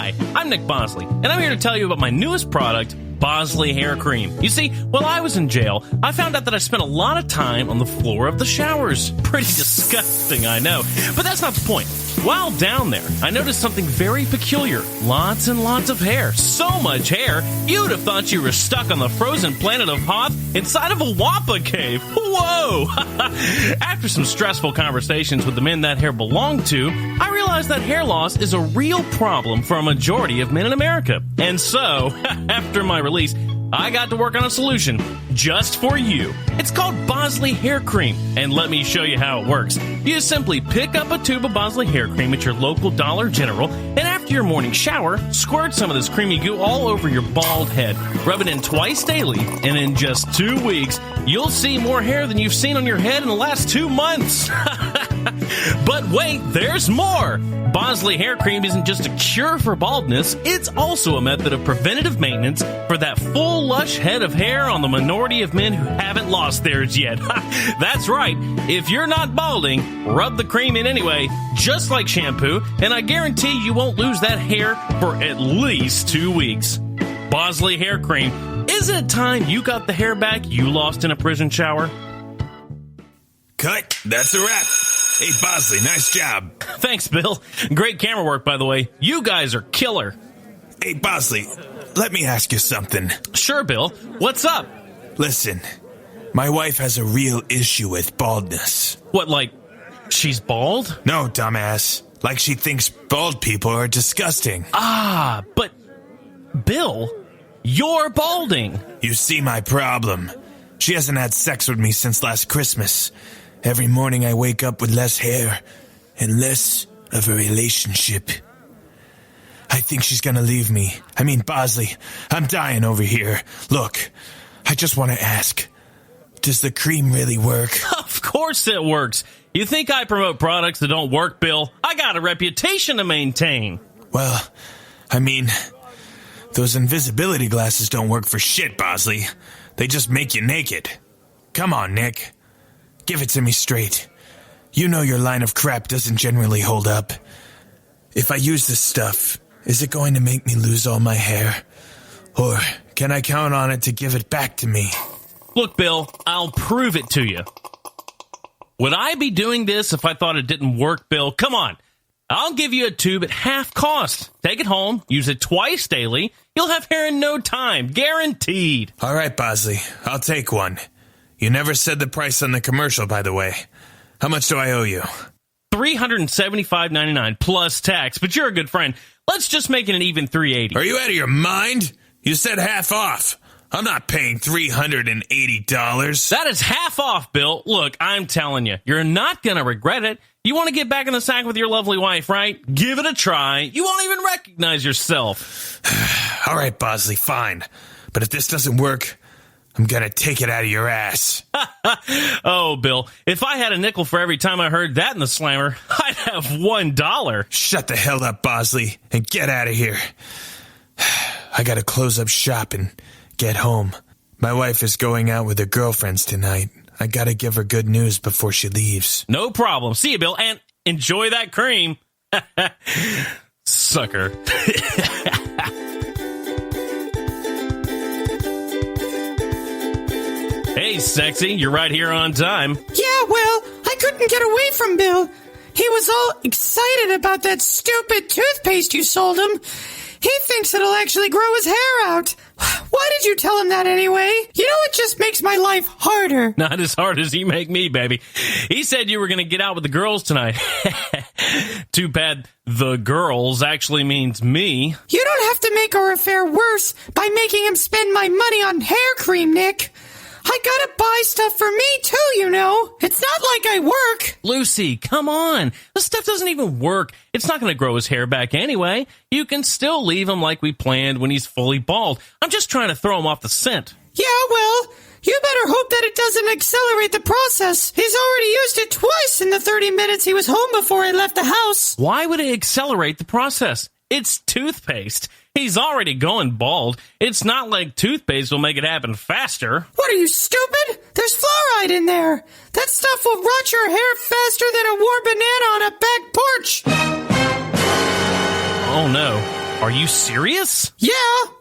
Hi, I'm Nick Bosley, and I'm here to tell you about my newest product, Bosley Hair Cream. You see, while I was in jail, I found out that I spent a lot of time on the floor of the showers. Pretty disgusting, I know, but that's not the point. While down there, I noticed something very peculiar. Lots and lots of hair. So much hair, you'd have thought you were stuck on the frozen planet of Hoth inside of a Wampa cave. Whoa! After some stressful conversations with the men that hair belonged to, I realized that hair loss is a real problem for a majority of men in America. And so, after my release, I got to work on a solution just for you. It's called Bosley Hair Cream, and let me show you how it works. You simply pick up a tube of Bosley Hair Cream at your local Dollar General, and after your morning shower, squirt some of this creamy goo all over your bald head. Rub it in twice daily, and in just 2 weeks, you'll see more hair than you've seen on your head in the last 2 months. But wait, there's more! Bosley Hair Cream isn't just a cure for baldness, it's also a method of preventative maintenance for that full, lush head of hair on the minority of men who haven't lost theirs yet. That's right, if you're not balding, rub the cream in anyway, just like shampoo, and I guarantee you won't lose that hair for at least 2 weeks. Bosley Hair Cream, isn't it time you got the hair back you lost in a prison shower? Cut, that's a wrap. Hey, Bosley, nice job. Thanks, Bill. Great camera work, by the way. You guys are killer. Hey, Bosley, let me ask you something. Sure, Bill. What's up? Listen, my wife has a real issue with baldness. What, like, she's bald? No, dumbass. Like she thinks bald people are disgusting. Ah, but, Bill, you're balding. You see my problem. She hasn't had sex with me since last Christmas. Every morning I wake up with less hair and less of a relationship. I think she's gonna leave me. I mean, Bosley, I'm dying over here. Look, I just want to ask, does the cream really work? Of course it works. You think I promote products that don't work, Bill? I got a reputation to maintain. Well, I mean, those invisibility glasses don't work for shit, Bosley. They just make you naked. Come on, Nick. Give it to me straight. You know your line of crap doesn't generally hold up. If I use this stuff, is it going to make me lose all my hair? Or can I count on it to give it back to me? Look, Bill, I'll prove it to you. Would I be doing this if I thought it didn't work, Bill? Come on. I'll give you a tube at half cost. Take it home, use it twice daily. You'll have hair in no time, guaranteed. All right, Bosley, I'll take one. You never said the price on the commercial, by the way. How much do I owe you? $375.99 plus tax, but you're a good friend. Let's just make it an even $380. Are you out of your mind? You said half off. I'm not paying $380. That is half off, Bill. Look, I'm telling you, you're not going to regret it. You want to get back in the sack with your lovely wife, right? Give it a try. You won't even recognize yourself. All right, Bosley, fine. But if this doesn't work, I'm going to take it out of your ass. Oh, Bill, if I had a nickel for every time I heard that in the slammer, I'd have $1. Shut the hell up, Bosley, and get out of here. I got to close up shop and get home. My wife is going out with her girlfriends tonight. I got to give her good news before she leaves. No problem. See you, Bill, and enjoy that cream. Sucker. Hey, sexy, you're right here on time. Yeah, well, I couldn't get away from Bill. He was all excited about that stupid toothpaste you sold him. He thinks it'll actually grow his hair out. Why did you tell him that anyway? You know, it just makes my life harder. Not as hard as you make me, baby. He said you were going to get out with the girls tonight. Too bad the girls actually means me. You don't have to make our affair worse by making him spend my money on hair cream, Nick. I gotta buy stuff for me, too, you know. It's not like I work. Lucy, come on. This stuff doesn't even work. It's not going to grow his hair back anyway. You can still leave him like we planned when he's fully bald. I'm just trying to throw him off the scent. Yeah, well, you better hope that it doesn't accelerate the process. He's already used it twice in the 30 minutes he was home before I left the house. Why would it accelerate the process? It's toothpaste. He's already going bald. It's not like toothpaste will make it happen faster. What, are you stupid? There's fluoride in there. That stuff will rot your hair faster than a warm banana on a back porch. Oh, no. Are you serious? Yeah,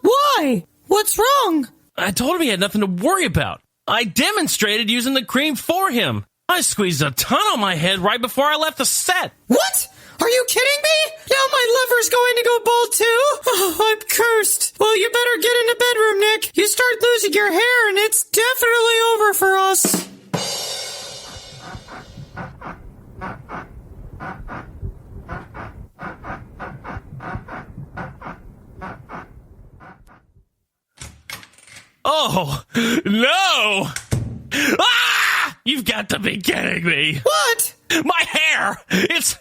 why? What's wrong? I told him he had nothing to worry about. I demonstrated using the cream for him. I squeezed a ton on my head right before I left the set. What? Are you kidding me? Now my liver's going to go bald too? Oh, I'm cursed. Well, you better get in the bedroom, Nick. You start losing your hair and it's definitely over for us. Oh, no! Ah! You've got to be kidding me. What? My hair! It's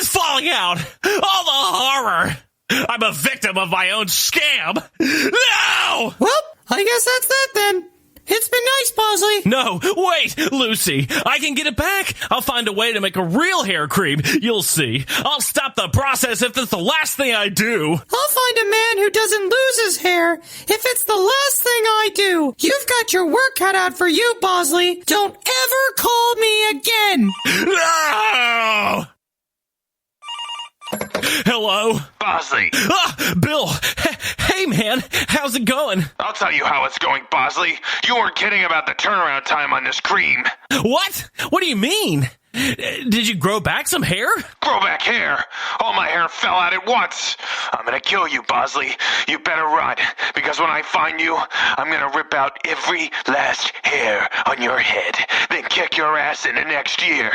falling out! All the horror! I'm a victim of my own scam! No! Well, I guess that's that then. It's been nice, Bosley. No, wait, Lucy. I can get it back. I'll find a way to make a real hair cream. You'll see. I'll stop the process if it's the last thing I do. I'll find a man who doesn't lose his hair if it's the last thing I do. You've got your work cut out for you, Bosley. Don't ever call me again. No! Hello? Bosley. Bill. Hey, man. How's it going? I'll tell you how it's going, Bosley. You weren't kidding about the turnaround time on this cream. What? What do you mean? Did you grow back some hair? Grow back hair? All my hair fell out at once. I'm gonna kill you, Bosley. You better run, because when I find you, I'm gonna rip out every last hair on your head, then kick your ass into next year.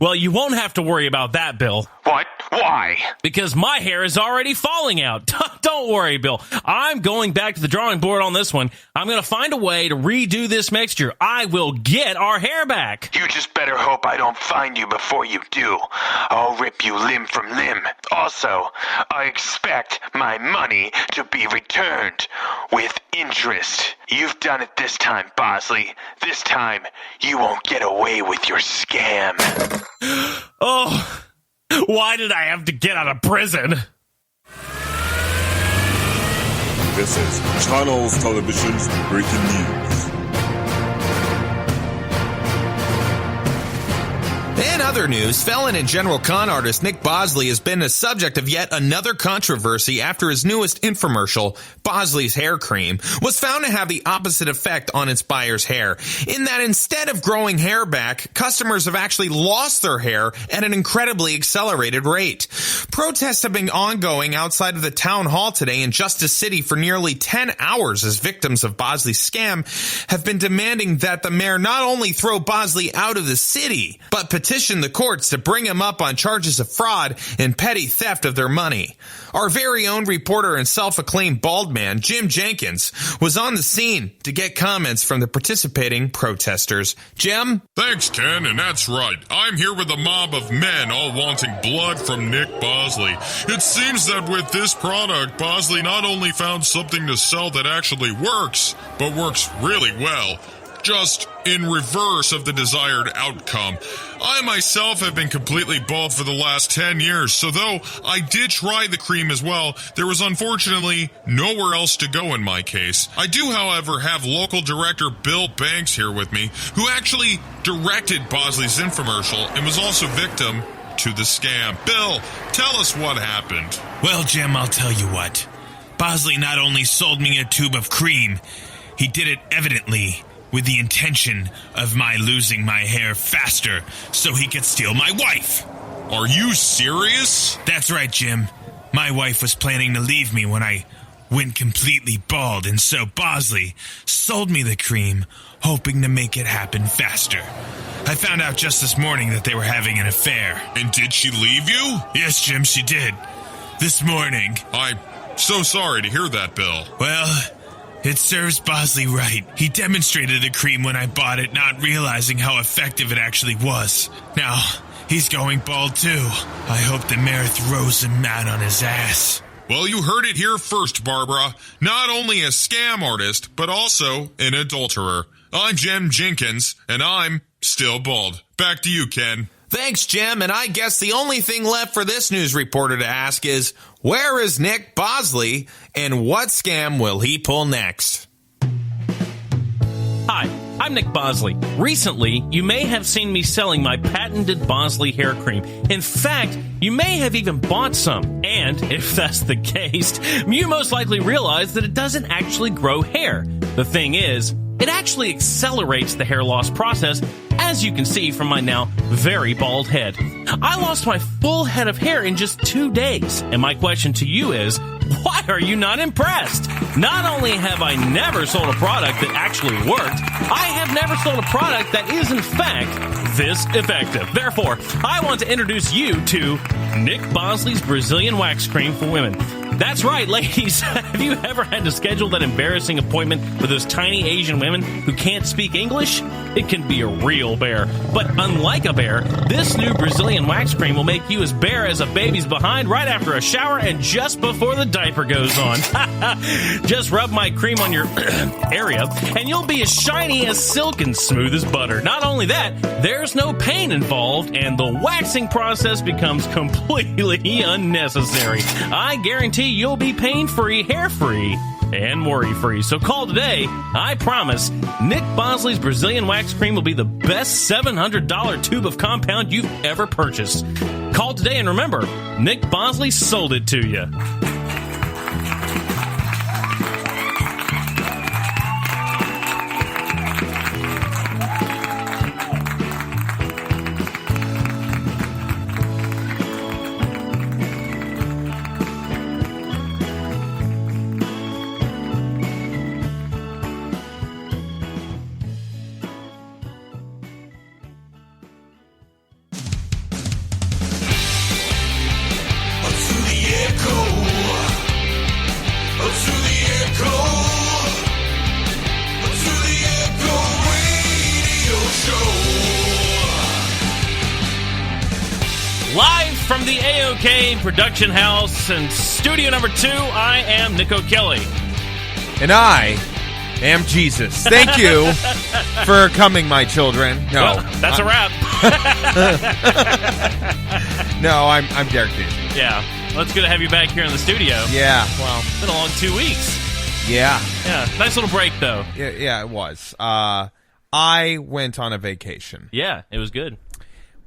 Well, you won't have to worry about that, Bill. What? Why? Because my hair is already falling out. Don't worry, Bill. I'm going back to the drawing board on this one. I'm going to find a way to redo this mixture. I will get our hair back. You just better hope I don't find you before you do. I'll rip you limb from limb. Also, I expect my money to be returned with interest. You've done it this time, Bosley. This time, you won't get away with your scam. Oh, why did I have to get out of prison? This is Channels Television's breaking news. In other news, felon and general con artist Nick Bosley has been the subject of yet another controversy after his newest infomercial, Bosley's Hair Cream, was found to have the opposite effect on its buyer's hair, in that instead of growing hair back, customers have actually lost their hair at an incredibly accelerated rate. Protests have been ongoing outside of the town hall today in Justice City for nearly 10 hours as victims of Bosley's scam have been demanding that the mayor not only throw Bosley out of the city, but petition the courts to bring him up on charges of fraud and petty theft of their money. Our very own reporter and self-acclaimed bald man, Jim Jenkins, was on the scene to get comments from the participating protesters. Jim? Thanks, Ken, and that's right. I'm here with a mob of men all wanting blood from Nick Bosley. It seems that with this product, Bosley not only found something to sell that actually works, but works really well. Just in reverse of the desired outcome. I myself have been completely bald for the last 10 years, so though I did try the cream as well, there was unfortunately nowhere else to go in my case. I do, however, have local director Bill Banks here with me, who actually directed Bosley's infomercial and was also victim to the scam. Bill, tell us what happened. Well, Jim, I'll tell you what. Bosley not only sold me a tube of cream, he did it evidently with the intention of my losing my hair faster so he could steal my wife. Are you serious? That's right, Jim. My wife was planning to leave me when I went completely bald, and so Bosley sold me the cream, hoping to make it happen faster. I found out just this morning that they were having an affair. And did she leave you? Yes, Jim, she did. This morning. I'm so sorry to hear that, Bill. Well, it serves Bosley right. He demonstrated the cream when I bought it, not realizing how effective it actually was. Now, he's going bald too. I hope the mayor throws him out on his ass. Well, you heard it here first, Barbara. Not only a scam artist, but also an adulterer. I'm Jim Jenkins, and I'm still bald. Back to you, Ken. Thanks, Jim, and I guess the only thing left for this news reporter to ask is, where is Nick Bosley, and what scam will he pull next? Hi, I'm Nick Bosley. Recently, you may have seen me selling my patented Bosley hair cream. In fact, you may have even bought some. And if that's the case, you most likely realize that it doesn't actually grow hair. The thing is, it actually accelerates the hair loss process, as you can see from my now very bald head. I lost my full head of hair in just 2 days. And my question to you is, why are you not impressed? Not only have I never sold a product that actually worked, I have never sold a product that is in fact this effective. Therefore, I want to introduce you to Nick Bosley's Brazilian Wax Cream for Women. That's right, ladies. Have you ever had to schedule that embarrassing appointment with those tiny Asian women who can't speak English? It can be a real bear. But unlike a bear, this new Brazilian wax cream will make you as bare as a baby's behind right after a shower and just before the diaper goes on. Just rub my cream on your area, and you'll be as shiny as silk and smooth as butter. Not only that, there's no pain involved, and the waxing process becomes completely unnecessary. I guarantee you'll be pain-free, hair-free, and worry-free. So call today. I promise Nick Bosley's Brazilian Wax Cream will be the best $700 tube of compound you've ever purchased. Call today, and remember, Nick Bosley sold it to you. Live from the AOK production house and studio number 2, I am Nick O'Kelly. And I am Jesus. Thank you for coming, my children. No. Well, that's a wrap. No, I'm Derek Daly. Yeah. Well, it's good to have you back here in the studio. Yeah, well. It's been a long 2 weeks. Yeah. Yeah. Nice little break, though. Yeah, it was. I went on a vacation. Yeah, it was good.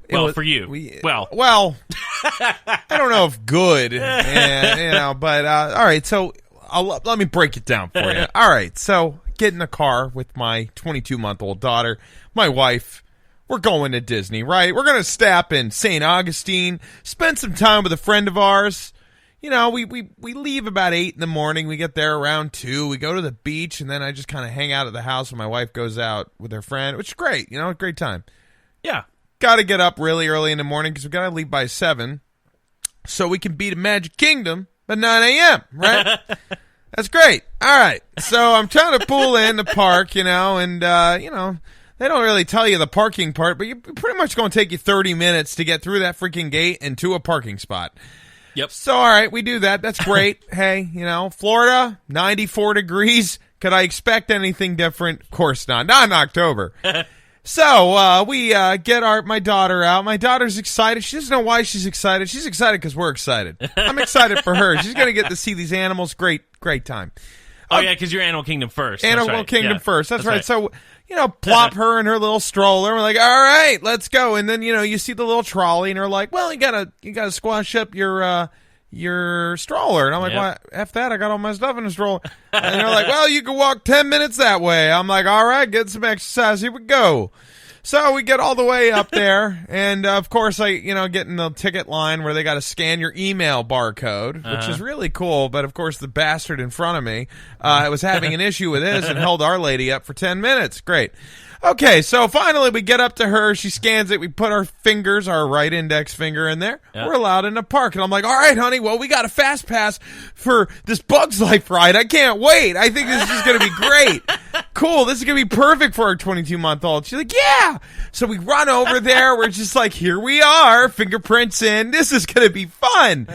Well, for you. Well, I don't know if good, but all right, so let me break it down for you. All right, so get in the car with my 22-month-old daughter, my wife. We're going to Disney, right? We're going to stop in St. Augustine, spend some time with a friend of ours. You know, we leave about 8 in the morning. We get there around 2. We go to the beach, and then I just kind of hang out at the house when my wife goes out with her friend, which is great. You know, a great time. Yeah. Got to get up really early in the morning because we got to leave by 7 so we can be to Magic Kingdom at 9 a.m., right? That's great. All right. So I'm trying to pull in the park, and, they don't really tell you the parking part, but you're pretty much going to take you 30 minutes to get through that freaking gate and to a parking spot. Yep. So, all right, we do that. That's great. Hey, Florida, 94 degrees. Could I expect anything different? Of course not. Not in October. So, we get my daughter out. My daughter's excited. She doesn't know why she's excited. She's excited because we're excited. I'm excited for her. She's going to get to see these animals. Great time. Oh, yeah, because you're Animal Kingdom first. Animal Kingdom first. That's right. So, plop her in her little stroller. We're like, all right, let's go. And then, you see the little trolley, and they're like, well, you gotta squash up your stroller. And I'm like, well, F that. I got all my stuff in the stroller. And they're like, well, you can walk 10 minutes that way. I'm like, all right, get some exercise. Here we go. So we get all the way up there, and of course I, get in the ticket line where they got to scan your email barcode, which is really cool. But of course, the bastard in front of me was having an issue with his and held our lady up for 10 minutes. Great. Okay, so finally we get up to her. She scans it. We put our right index finger in there. Yep. We're allowed in the park. And I'm like, all right, honey, well, we got a fast pass for this Bugs Life ride. I can't wait. I think this is just going to be great. Cool. This is going to be perfect for our 22-month-old. She's like, yeah. So we run over there. We're just like, here we are. Fingerprints in. This is going to be fun.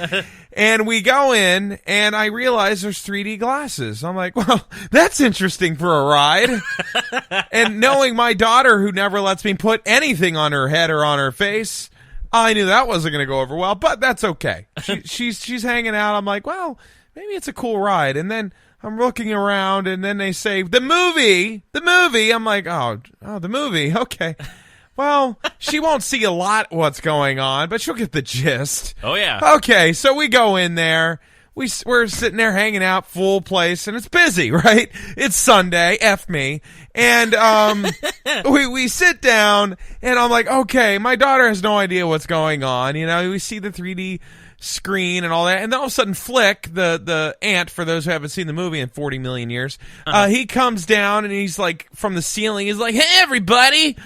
And we go in, and I realize there's 3D glasses. I'm like, well, that's interesting for a ride. And knowing my daughter, who never lets me put anything on her head or on her face, I knew that wasn't going to go over well, but that's okay. She's hanging out. I'm like, well, maybe it's a cool ride. And then I'm looking around, and then they say, the movie. I'm like, oh, the movie. Okay. Well, she won't see a lot what's going on, but she'll get the gist. Oh, yeah. Okay, so we go in there. We're sitting there hanging out, full place, and it's busy, right? It's Sunday, F me. And we sit down, and I'm like, okay, my daughter has no idea what's going on. You know, we see the 3D screen and all that, and then all of a sudden Flick, the ant, for those who haven't seen the movie in 40 million years, he comes down, and he's like, from the ceiling, he's like, hey, everybody!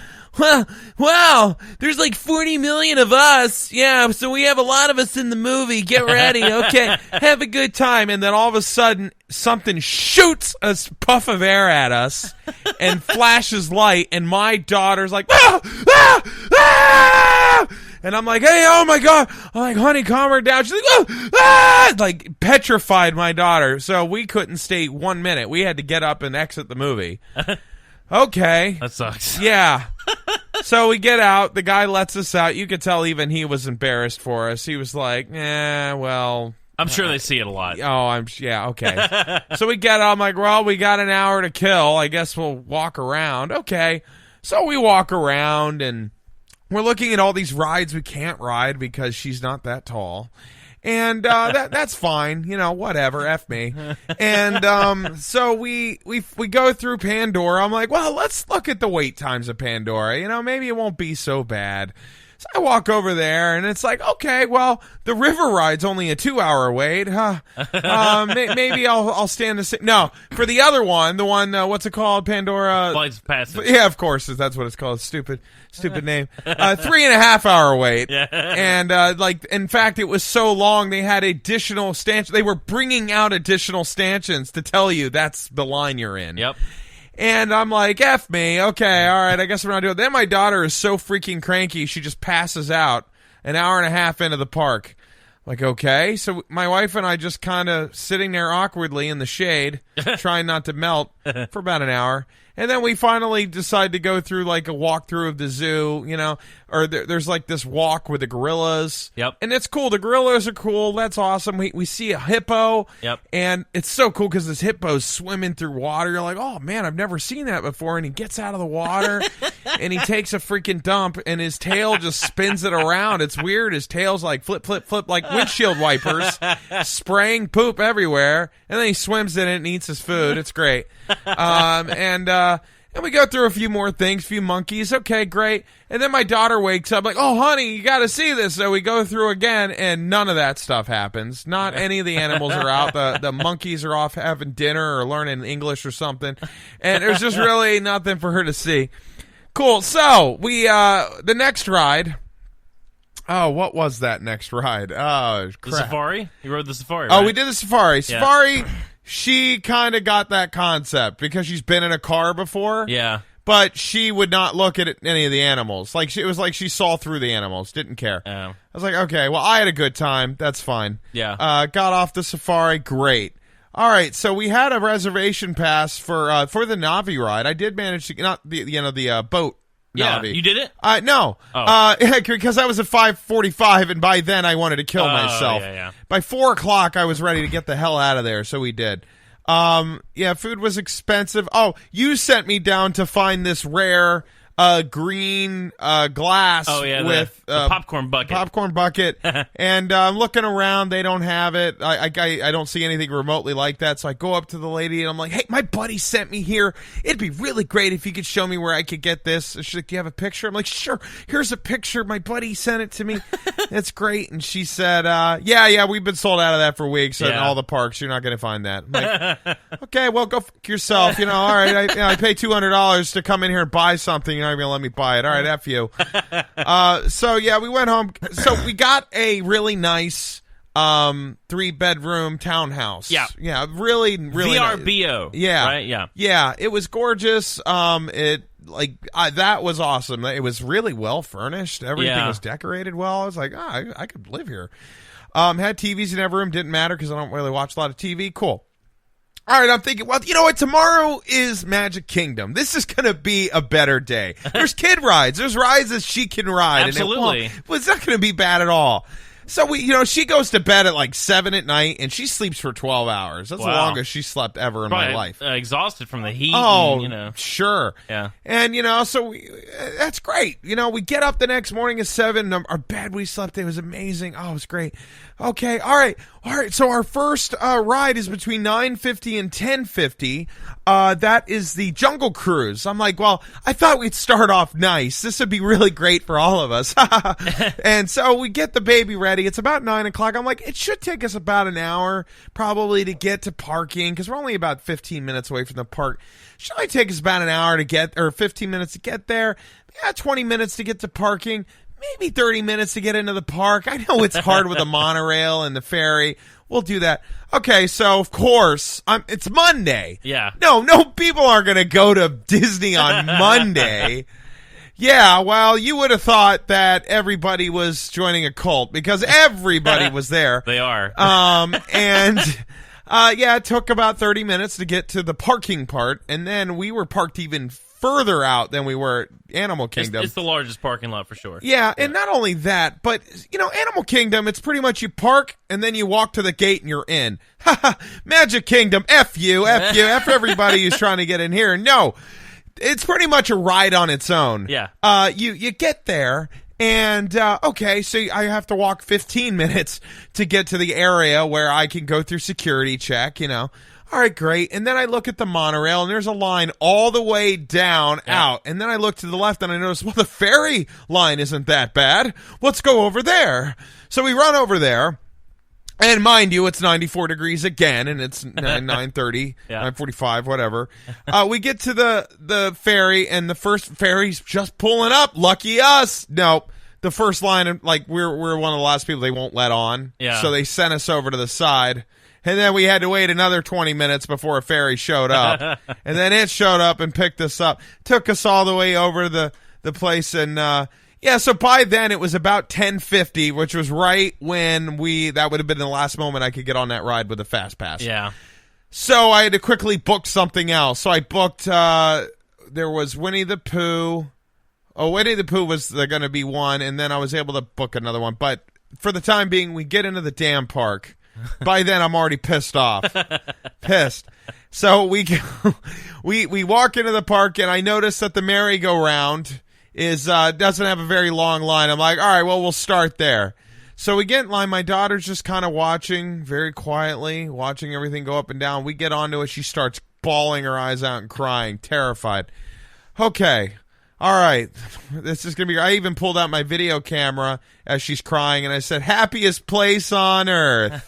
Wow, there's like 40 million of us. Yeah, so we have a lot of us in the movie. Get ready. Okay, have a good time. And then all of a sudden, something shoots a puff of air at us and flashes light. And my daughter's like, ah, ah, ah! And I'm like, hey, oh my God. I'm like, honey, calm her down. She's like, oh, ah! Like, petrified my daughter. So we couldn't stay 1 minute. We had to get up and exit the movie. Okay. That sucks. Yeah. So we get out. The guy lets us out. You could tell even he was embarrassed for us. He was like, well. I'm sure they see it a lot. Oh, yeah, okay. So we get out. I'm like, well, we got an hour to kill. I guess we'll walk around. Okay. So we walk around, and we're looking at all these rides we can't ride because she's not that tall. And that's fine, you know, whatever, F me. And so we go through Pandora. I'm like, well, let's look at the wait times of Pandora. You know, maybe it won't be so bad. So I walk over there, and it's like, okay, well, the river ride's only a 2-hour wait, huh? Maybe I'll stand the no, for the other one, the one, what's it called? Pandora Flights of Passage. Yeah, of course, that's what it's called. Stupid name. 3.5-hour wait. Yeah. And in fact, it was so long they had additional stanchions. They were bringing out additional stanchions to tell you that's the line you're in. Yep. And I'm like, F me. Okay, all right, I guess we're not doing it. Then my daughter is so freaking cranky, she just passes out an hour and a half into the park. Like, okay. So my wife and I just kind of sitting there awkwardly in the shade, trying not to melt for about an hour. And then we finally decide to go through like a walkthrough of the zoo, you know, or there's like this walk with the gorillas. Yep. And it's cool. The gorillas are cool. That's awesome. We see a hippo. Yep. And it's so cool because this hippo's swimming through water. You're like, oh man, I've never seen that before. And he gets out of the water and he takes a freaking dump and his tail just spins it around. It's weird. His tail's like flip, flip, flip, like windshield wipers, spraying poop everywhere. And then he swims in it and eats his food. It's great. And we go through a few more things, a few monkeys. Okay, great. And then my daughter wakes up like, oh, honey, you got to see this. So we go through again, and none of that stuff happens. Not any of the animals are out. The monkeys are off having dinner or learning English or something. And there's just really nothing for her to see. Cool. So we the next ride. Oh, what was that next ride? Oh, crap. The safari? You rode the safari, Oh, right? we did the safari. Yeah. Safari, she kind of got that concept because she's been in a car before. Yeah. But she would not look at any of the animals. It was like she saw through the animals, didn't care. Oh. I was like, okay, well, I had a good time. That's fine. Yeah. Got off the safari. Great. All right, so we had a reservation pass for the Navi ride. I did manage to not the boat. Yeah, Navi. you did it? No. Oh. Because I was at 5:45, and by then I wanted to kill myself. Yeah. By 4 o'clock, I was ready to get the hell out of there, so we did. Yeah, food was expensive. Oh, you sent me down to find this rare green glass with the popcorn bucket. Popcorn bucket. And I'm looking around. They don't have it. I don't see anything remotely like that. So I go up to the lady and I'm like, hey, my buddy sent me here. It'd be really great if you could show me where I could get this. She's like, do you have a picture? I'm like, sure. Here's a picture. My buddy sent it to me. It's great. And she said, yeah, we've been sold out of that for weeks in all the parks. You're not going to find that. I'm like, okay, well, go fuck yourself. All right. I pay $200 to come in here and buy something. You're not going to let me buy it. All right, F you. So, yeah, we went home. So we got a really nice 3-bedroom townhouse. Yeah. Yeah, really, really VRBO. Nice. Yeah. Right? Yeah. Yeah, it was gorgeous. That was awesome. It was really well furnished. Everything was decorated well. I was like, I could live here. Had TVs in every room. Didn't matter because I don't really watch a lot of TV. Cool. All right, I'm thinking, well, you know what? Tomorrow is Magic Kingdom. This is going to be a better day. There's kid rides. There's rides that she can ride. Absolutely. It's not going to be bad at all. So she goes to bed at like 7 at night, and she sleeps for 12 hours. That's the longest she slept ever in my life. Exhausted from the heat. Oh, and, sure. Yeah. And so that's great. We get up the next morning at 7. Our bed we slept in was amazing. Oh, it was great. Okay, all right. So our first ride is between 9:50 and 10:50. That is the Jungle Cruise. I'm like, well, I thought we'd start off nice. This would be really great for all of us. And so we get the baby ready. It's about 9 o'clock. I'm like, it should take us about an hour probably to get to parking because we're only about 15 minutes away from the park. Should only take us about an hour to get, or 15 minutes to get there. Yeah, 20 minutes to get to parking. Maybe 30 minutes to get into the park. I know it's hard with the monorail and the ferry. We'll do that. Okay, so of course, it's Monday. Yeah. No people are going to go to Disney on Monday. Yeah, well, you would have thought that everybody was joining a cult because everybody was there. They are. It took about 30 minutes to get to the parking part, and then we were parked even further out than we were at Animal Kingdom. It's the largest parking lot for sure. Yeah, and not only that, but, Animal Kingdom, it's pretty much you park, and then you walk to the gate and you're in. Magic Kingdom, F you, F everybody who's trying to get in here. No, it's pretty much a ride on its own. Yeah. You get there, and, okay, so I have to walk 15 minutes to get to the area where I can go through security check, All right, great. And then I look at the monorail, and there's a line all the way down out. And then I look to the left, and I notice, well, the ferry line isn't that bad. Let's go over there. So we run over there. And mind you, it's 94 degrees again, and it's 9:30, 9:45, whatever. We get to the ferry, and the first ferry's just pulling up. Lucky us. Nope. The first line, like, we're one of the last people they won't let on. Yeah. So they sent us over to the side. And then we had to wait another 20 minutes before a ferry showed up. And then it showed up and picked us up. Took us all the way over the place. And, so by then it was about 10:50, which was right when that would have been the last moment I could get on that ride with a fast pass. Yeah. So I had to quickly book something else. So I booked, there was Winnie the Pooh. Oh, Winnie the Pooh was going to be one. And then I was able to book another one. But for the time being, we get into the damn park. By then, I'm already pissed off. Pissed. So we walk into the park, and I notice that the merry-go-round doesn't have a very long line. I'm like, all right, well, we'll start there. So we get in line. My daughter's just kind of watching very quietly, watching everything go up and down. We get onto it. She starts bawling her eyes out and crying, terrified. Okay. All right, this is going to be... I even pulled out my video camera as she's crying, and I said, happiest place on earth.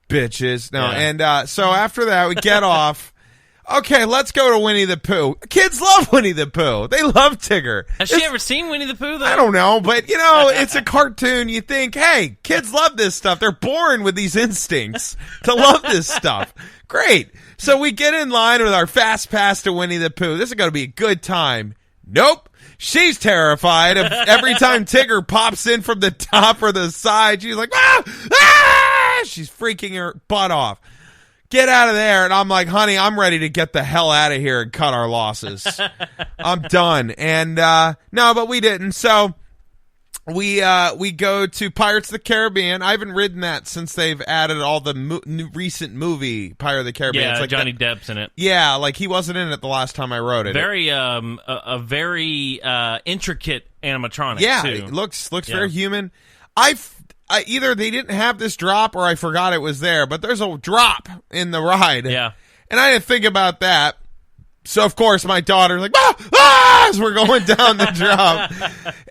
Bitches. No, Yeah. And so after that, we get off. Okay, let's go to Winnie the Pooh. Kids love Winnie the Pooh. They love Tigger. Has she ever seen Winnie the Pooh, though? I don't know, but, it's a cartoon. You think, hey, kids love this stuff. They're born with these instincts to love this stuff. Great. So we get in line with our fast pass to Winnie the Pooh. This is going to be a good time. Nope. She's terrified of every time Tigger pops in from the top or the side. She's like, ah! She's freaking her butt off. Get out of there. And I'm like, honey, I'm ready to get the hell out of here and cut our losses. I'm done. And no, but we didn't. So we go to Pirates of the Caribbean. I haven't ridden that since they've added all the recent movie Pirate of the Caribbean. Yeah, it's like Johnny Depp's in it. Yeah, like he wasn't in it the last time I rode it. Very a very intricate animatronic. Yeah, too. It looks very human. Either they didn't have this drop or I forgot it was there, but there's a drop in the ride. Yeah, and I didn't think about that. So, of course, my daughter's like, ah, as we're going down the drop.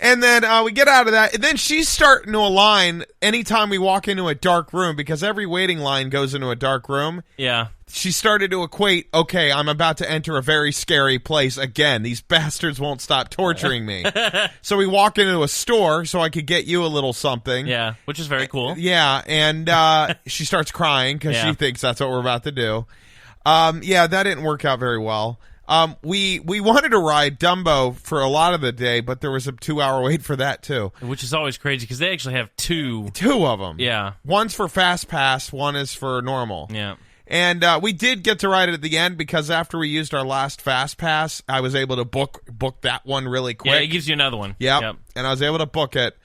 And then we get out of that. And then she's starting to align anytime we walk into a dark room, because every waiting line goes into a dark room. Yeah. She started to equate, okay, I'm about to enter a very scary place again. These bastards won't stop torturing me. So we walk into a store so I could get you a little something. Yeah, which is very cool. Yeah, and she starts crying because she thinks that's what we're about to do. Yeah, that didn't work out very well. We wanted to ride Dumbo for a lot of the day, but there was a 2-hour wait for that too. Which is always crazy because they actually have two of them. Yeah. One's for Fast Pass, one is for normal. Yeah. And we did get to ride it at the end because after we used our last Fast Pass, I was able to book that one really quick. Yeah, it gives you another one. Yep. And I was able to book it.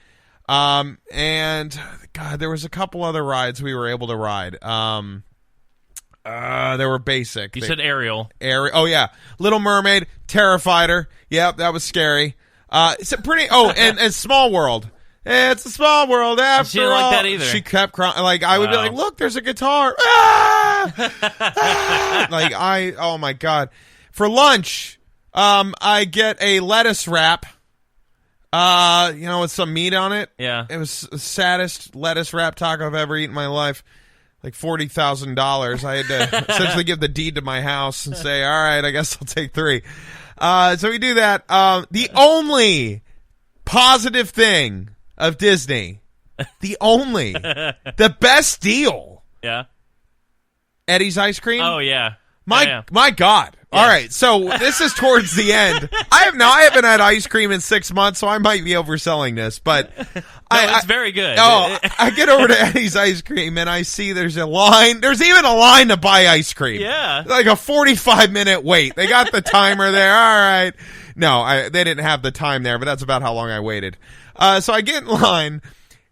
And God, there was a couple other rides we were able to ride. They were basic. You said Ariel. Oh yeah, Little Mermaid, Terrified. Yep, that was scary. It's a pretty. Oh, and Small World. It's a small world after she didn't all. like that either. She kept crying. Like I would be like, "Look, there's a guitar." Ah! Ah! Oh my God. For lunch, I get a lettuce wrap. With some meat on it. Yeah. It was the saddest lettuce wrap taco I've ever eaten in my life. Like $40,000. I had to essentially give the deed to my house and say, all right, I guess I'll take 3. So we do that. The only positive thing of Disney, the best deal. Yeah. Eddie's ice cream. Oh yeah. My God. Yeah. All right, so this is towards the end. I haven't had ice cream in 6 months, so I might be overselling this, but it's very good. Oh, I get over to Eddie's ice cream and I see there's a line. There's even a line to buy ice cream. Yeah, like a 45-minute wait. They got the timer there. All right. No, they didn't have the time there, but that's about how long I waited. So I get in line.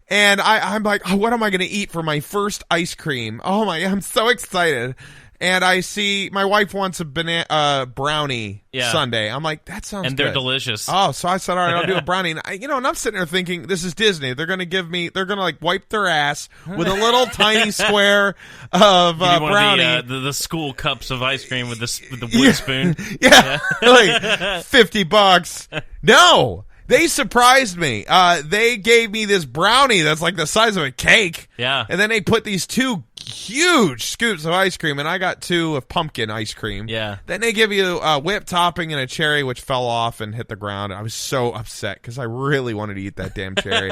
And I'm like, oh, what am I going to eat for my first ice cream? Oh my, I'm so excited. And I see my wife wants a brownie sundae. I'm like, that sounds good. And they're delicious. Oh, so I said, all right, I'll do a brownie. And I'm sitting there thinking, this is Disney. They're going to like wipe their ass with a little tiny square of brownie. The school cups of ice cream with the wood spoon. Yeah. Like $50. No. They surprised me. They gave me this brownie that's like the size of a cake. Yeah. And then they put these 2 huge scoops of ice cream, and I got 2 of pumpkin ice cream. Yeah. Then they give you a whipped topping and a cherry, which fell off and hit the ground. I was so upset because I really wanted to eat that damn cherry.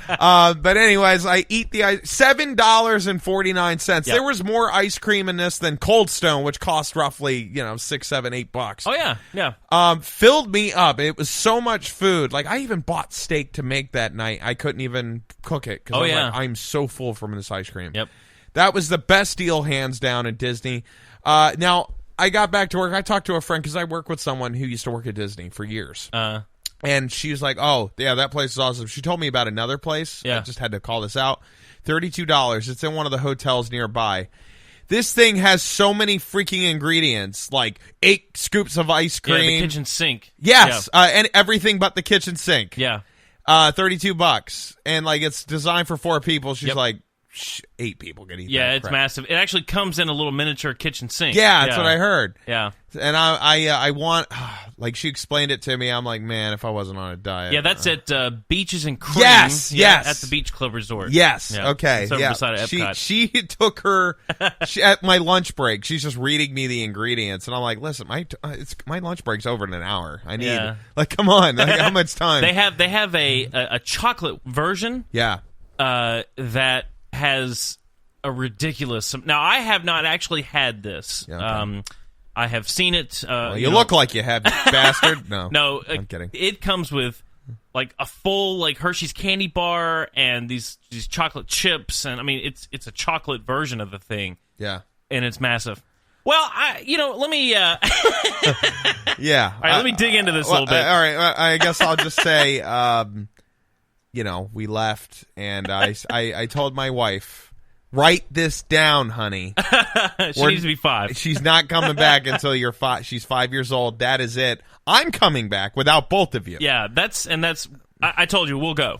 But anyways, I eat the ice. $7.49. Yep. There was more ice cream in this than Cold Stone, which cost roughly, $6, $7, $8. Oh yeah, yeah. Filled me up. It was so much food. Like I even bought steak to make that night. I couldn't even cook it because I'm so full from this ice cream. Yep. That was the best deal, hands down, at Disney. Now, I got back to work. I talked to a friend because I work with someone who used to work at Disney for years. And she was like, oh, yeah, that place is awesome. She told me about another place. Yeah. I just had to call this out. $32. It's in one of the hotels nearby. This thing has so many freaking ingredients, like 8 scoops of ice cream. Yeah, the kitchen sink. Yes, and everything but the kitchen sink. Yeah. $32. And, like, it's designed for 4 people. She's like, 8 people can eat. Yeah, that it's crap. massive. It actually comes in a little miniature kitchen sink. Yeah, that's what I heard. Yeah, and I want, like she explained it to me. I'm like, man, if I wasn't on a diet. Yeah, that's at Beaches and Cream. Yes, yes, at the Beach Club Resort. Yes, yeah. Okay, it's over beside Epcot. She took her at my lunch break. She's just reading me the ingredients, and I'm like, listen, my lunch break's over in an hour. I need like, come on, like, how much time? They have a chocolate version. Yeah, that has a ridiculous. Now, I have not actually had this. Yeah, okay. I have seen it. You look like you have, bastard. No, I'm kidding. It comes with like a full like Hershey's candy bar and these chocolate chips, and I mean it's a chocolate version of the thing. Yeah, and it's massive. Well, let me. Yeah. All right, let me dig into this a little bit. All right, I guess I'll just say, we left, and I told my wife, write this down, honey. She needs to be 5. She's not coming back until you're 5. She's 5 years old. That is it. I'm coming back without both of you. Yeah, that's. I told you we'll go.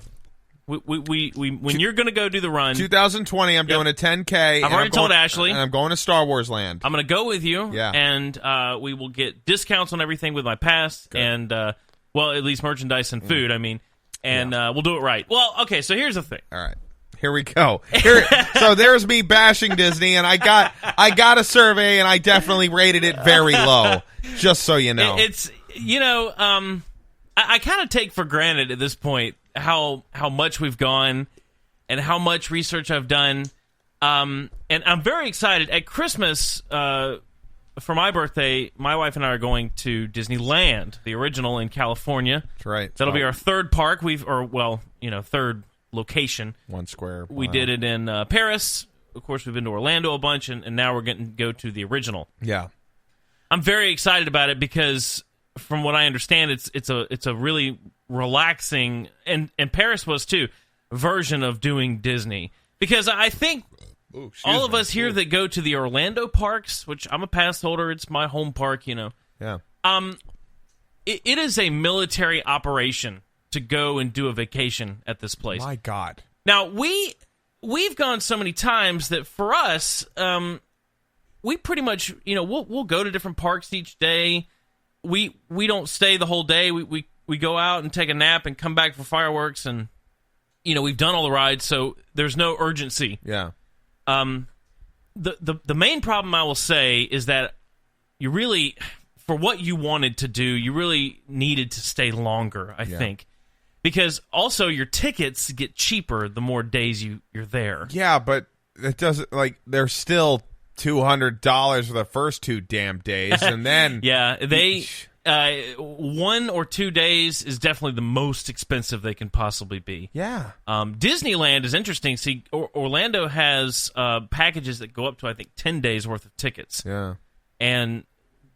We when you're going to go do the run. 2020, I'm doing a 10K. I've already told Ashley. And I'm going to Star Wars Land. I'm going to go with you. Yeah. And we will get discounts on everything with my pass. Good. And, at least merchandise and food, I mean. And we'll do it right. Well, okay, so here's the thing. All right. Here we go. So there's me bashing Disney, and I got a survey, and I definitely rated it very low, just so you know. It's, I kind of take for granted at this point how much we've gone and how much research I've done. And I'm very excited. At Christmas, for my birthday, my wife and I are going to Disneyland, the original in California. That's right. That'll be our 3rd park. Third location. 1 square. We did it in Paris. Of course, we've been to Orlando a bunch, and now we're getting to go to the original. Yeah. I'm very excited about it because, from what I understand, it's a really relaxing, and Paris was too. version of doing Disney. Because I think all of us here that go to the Orlando parks, which I'm a pass holder, it's my home park, Yeah. It is a military operation to go and do a vacation at this place. My God. Now, we've gone so many times that for us, we pretty much, we'll go to different parks each day. We don't stay the whole day. We go out and take a nap and come back for fireworks, and we've done all the rides, so there's no urgency. Yeah. The main problem I will say is that you really, for what you wanted to do, you really needed to stay longer, I think. Because also your tickets get cheaper the more days you're there. Yeah, but it doesn't, they're still $200 for the first 2 damn days, and then... Yeah, they... 1 or 2 days is definitely the most expensive they can possibly be. Yeah. Disneyland is interesting. See, Orlando has packages that go up to, I think, 10 days worth of tickets. Yeah. And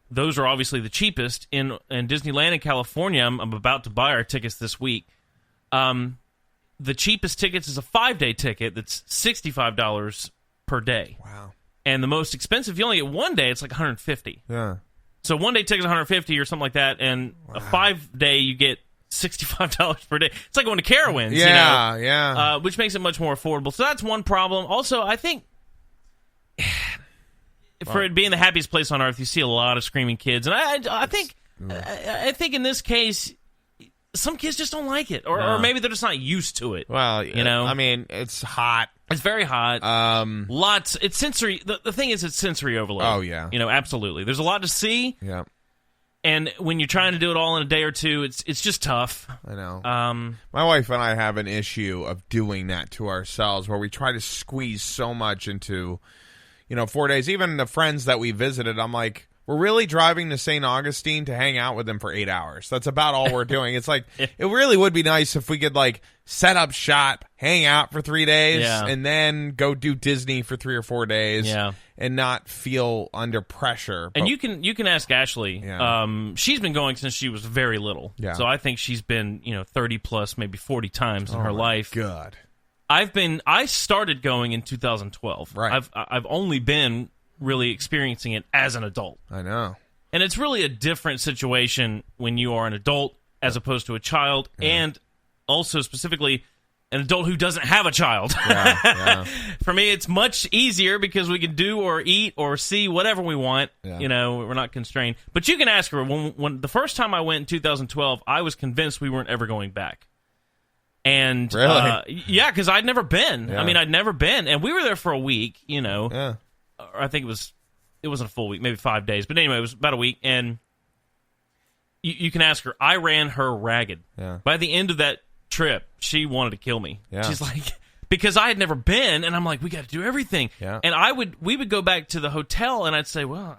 those are obviously the cheapest. In Disneyland in California, I'm about to buy our tickets this week. The cheapest tickets is a 5-day ticket that's $65 per day. Wow. And the most expensive, if you only get 1 day, it's like $150. Yeah. So 1 day ticket is $150 or something like that, and a 5-day you get $65 per day. It's like going to Carowinds, yeah. Which makes it much more affordable. So that's one problem. Also, I think for it being the happiest place on earth, you see a lot of screaming kids, and I think in this case, some kids just don't like it, or maybe they're just not used to it. Well, I mean, it's hot. It's very hot. Lots. It's sensory. The thing is, it's sensory overload. Oh, yeah. Absolutely. There's a lot to see. Yeah. And when you're trying to do it all in a day or two, it's just tough. I know. My wife and I have an issue of doing that to ourselves, where we try to squeeze so much into, 4 days. Even the friends that we visited, I'm like, we're really driving to St. Augustine to hang out with them for 8 hours. That's about all we're doing. It's like, it really would be nice if we could, set up shop, hang out for 3 days, and then go do Disney for 3 or 4 days, and not feel under pressure. And you can ask Ashley. Yeah. She's been going since she was very little. Yeah. So I think she's been, 30 plus, maybe 40 times in her life. God. I started going in 2012. Right. I've only been really experiencing it as an adult. I know. And it's really a different situation when you are an adult as opposed to a child, and also specifically an adult who doesn't have a child. Yeah. For me, it's much easier because we can do or eat or see whatever we want. Yeah. We're not constrained. But you can ask her. When the first time I went in 2012, I was convinced we weren't ever going back. And really? Yeah, because I'd never been. Yeah. I mean, I'd never been. And we were there for a week, Yeah. Or I think it wasn't a full week, maybe 5 days. But anyway, it was about a week. And you can ask her. I ran her ragged. Yeah. By the end of that trip, she wanted to kill me. Yeah. She's like, because I had never been, and I'm like, we got to do everything. Yeah. And we would go back to the hotel, and I'd say, well,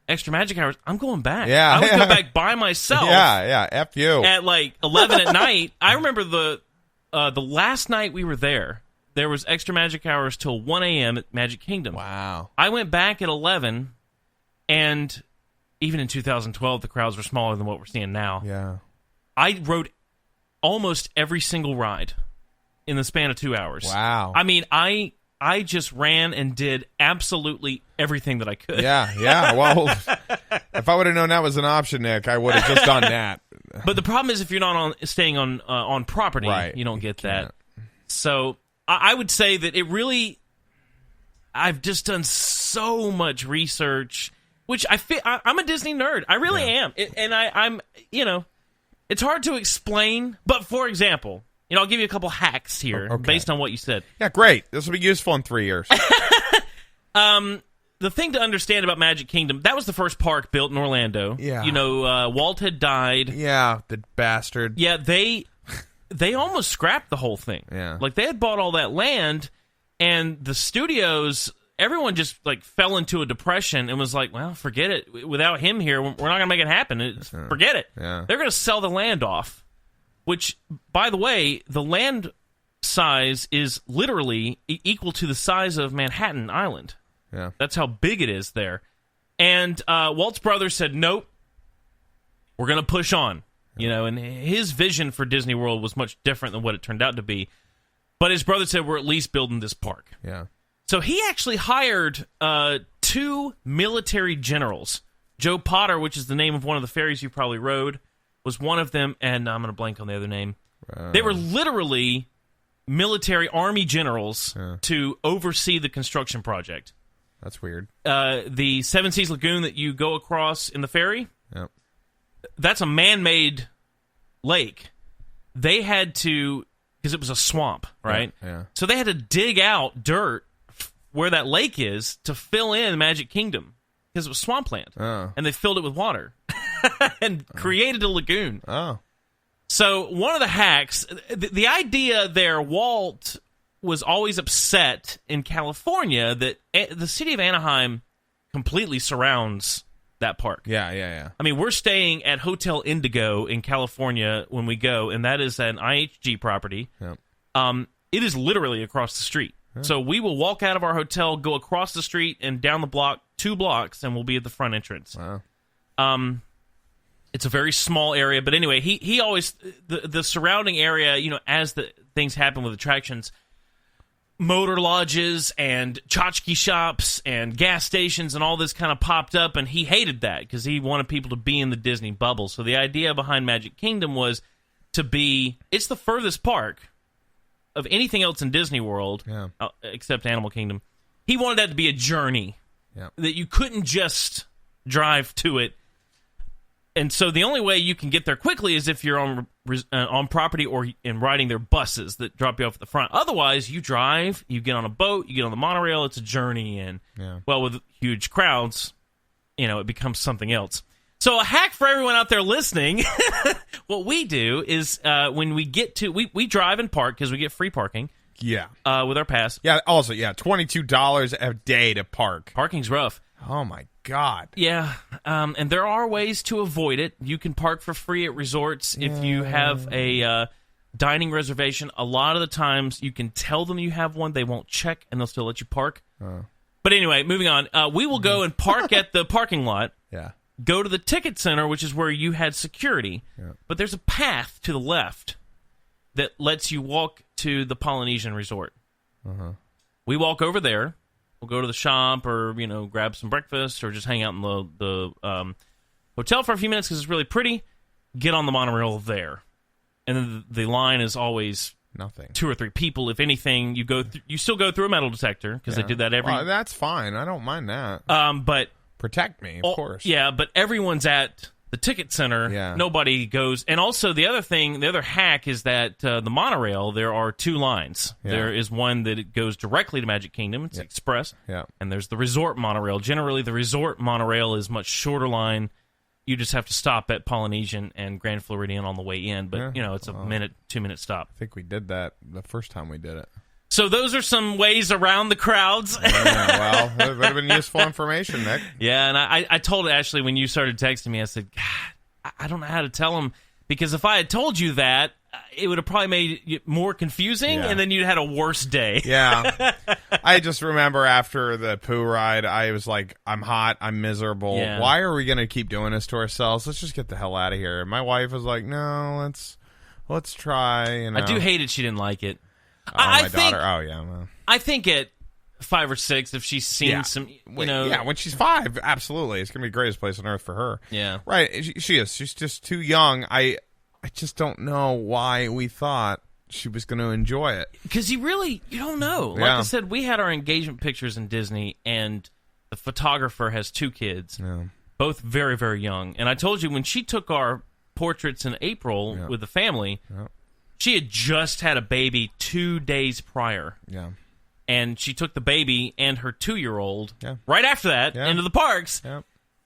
extra magic hours, I'm going back. Yeah. I would go back by myself. Yeah, F you. At 11 at night. I remember the last night we were there was extra magic hours till 1 a.m. at Magic Kingdom. Wow. I went back at 11, and even in 2012, the crowds were smaller than what we're seeing now. Yeah. I rode almost every single ride in the span of 2 hours. Wow. I mean, I just ran and did absolutely everything that I could. Yeah. Well, if I would have known that was an option, Nick, I would have just done that. But the problem is if you're not staying on property, right. You don't get that. So I would say that it really, I've just done so much research, which I'm a Disney nerd. I really am. And I'm, it's hard to explain. But for example, I'll give you a couple hacks here based on what you said. Yeah, great. This will be useful in 3 years. The thing to understand about Magic Kingdom, that was the first park built in Orlando. Yeah. Walt had died. Yeah, the bastard. Yeah, they almost scrapped the whole thing. Yeah. They had bought all that land, and the studios, everyone just fell into a depression and was like, well, forget it. Without him here, we're not going to make it happen. Forget it. Yeah. They're going to sell the land off, which, by the way, the land size is literally equal to the size of Manhattan Island. Yeah. That's how big it is there. And Walt's brothers said, nope, we're going to push on. And his vision for Disney World was much different than what it turned out to be. But his brother said, we're at least building this park. Yeah. So he actually hired 2 military generals. Joe Potter, which is the name of one of the ferries you probably rode, was one of them, and I'm going to blank on the other name. They were literally military army generals to oversee the construction project. That's weird. The Seven Seas Lagoon that you go across in the ferry, that's a man-made lake. They had to, because it was a swamp, right? Yeah. So they had to dig out dirt where that lake is to fill in Magic Kingdom, because it was swampland. Oh. And they filled it with water and created a lagoon. Oh. So one of the hacks, the idea there, Walt was always upset in California that the city of Anaheim completely surrounds that park. Yeah. I mean, we're staying at Hotel Indigo in California when we go, and that is an IHG property. Yep. It is literally across the street. So we will walk out of our hotel, go across the street, and down the block, 2 blocks, and we'll be at the front entrance. Wow. It's a very small area, but anyway, he always, the surrounding area, you know, as the things happen with attractions, motor lodges and tchotchke shops and gas stations and all this kind of popped up, and he hated that because he wanted people to be in the Disney bubble. So the idea behind Magic Kingdom was it's the furthest park of anything else in Disney World, except Animal Kingdom. He wanted that to be a journey, that you couldn't just drive to it. And so the only way you can get there quickly is if you're on property or in riding their buses that drop you off at the front. Otherwise, you drive, you get on a boat, you get on the monorail. It's a journey, and well, with huge crowds, you know, it becomes something else. So a hack for everyone out there listening: what we do is when we get to we drive and park because we get free parking. Yeah. With our pass. Yeah. Also, $22 a day to park. Parking's rough. Oh my God. Yeah, and there are ways to avoid it. You can park for free at resorts if you have a dining reservation. A lot of the times you can tell them you have one. They won't check, and they'll still let you park. But anyway, moving on. We will go and park at the parking lot. Yeah. Go to the ticket center, which is where you had security. Yeah. But there's a path to the left that lets you walk to the Polynesian resort. We walk over there. We'll go to the shop or, you know, grab some breakfast or just hang out in the hotel for a few minutes because it's really pretty. Get on the monorail there. And then the line is always nothing. 2 or 3 people. If anything, you still go through a metal detector because they did that every... Well, that's fine. I don't mind that. But... Protect me, of course. Yeah, but everyone's at the ticket center. Yeah. Nobody goes... And also, the other hack is that the monorail, there are 2 lines. Yeah. There is one that it goes directly to Magic Kingdom. It's express. Yeah. And there's the resort monorail. Generally, the resort monorail is much shorter line. You just have to stop at Polynesian and Grand Floridian on the way in. But, you know, it's a 2-minute stop. I think we did that the first time we did it. So those are some ways around the crowds. Well, that would have been useful information, Nick. Yeah, and I told Ashley when you started texting me, I said, God, I don't know how to tell him, because if I had told you that, it would have probably made it more confusing, and then you'd had a worse day. Yeah. I just remember after the poo ride, I was like, I'm hot, I'm miserable. Yeah. Why are we going to keep doing this to ourselves? Let's just get the hell out of here. My wife was like, no, let's try. You know. I do hate it she didn't like it. Oh, my daughter. Oh, yeah. Well. I think at 5 or 6, if she's seen some, you know. Yeah, when she's 5, absolutely. It's going to be the greatest place on earth for her. Yeah. Right. She is. She's just too young. I just don't know why we thought she was going to enjoy it. Because you don't know. Like I said, we had our engagement pictures in Disney, and the photographer has 2 kids, both very, very young. And I told you, when she took our portraits in April with the family, she had just had a baby 2 days prior. Yeah. And she took the baby and her 2-year-old right after that into the parks. Yeah.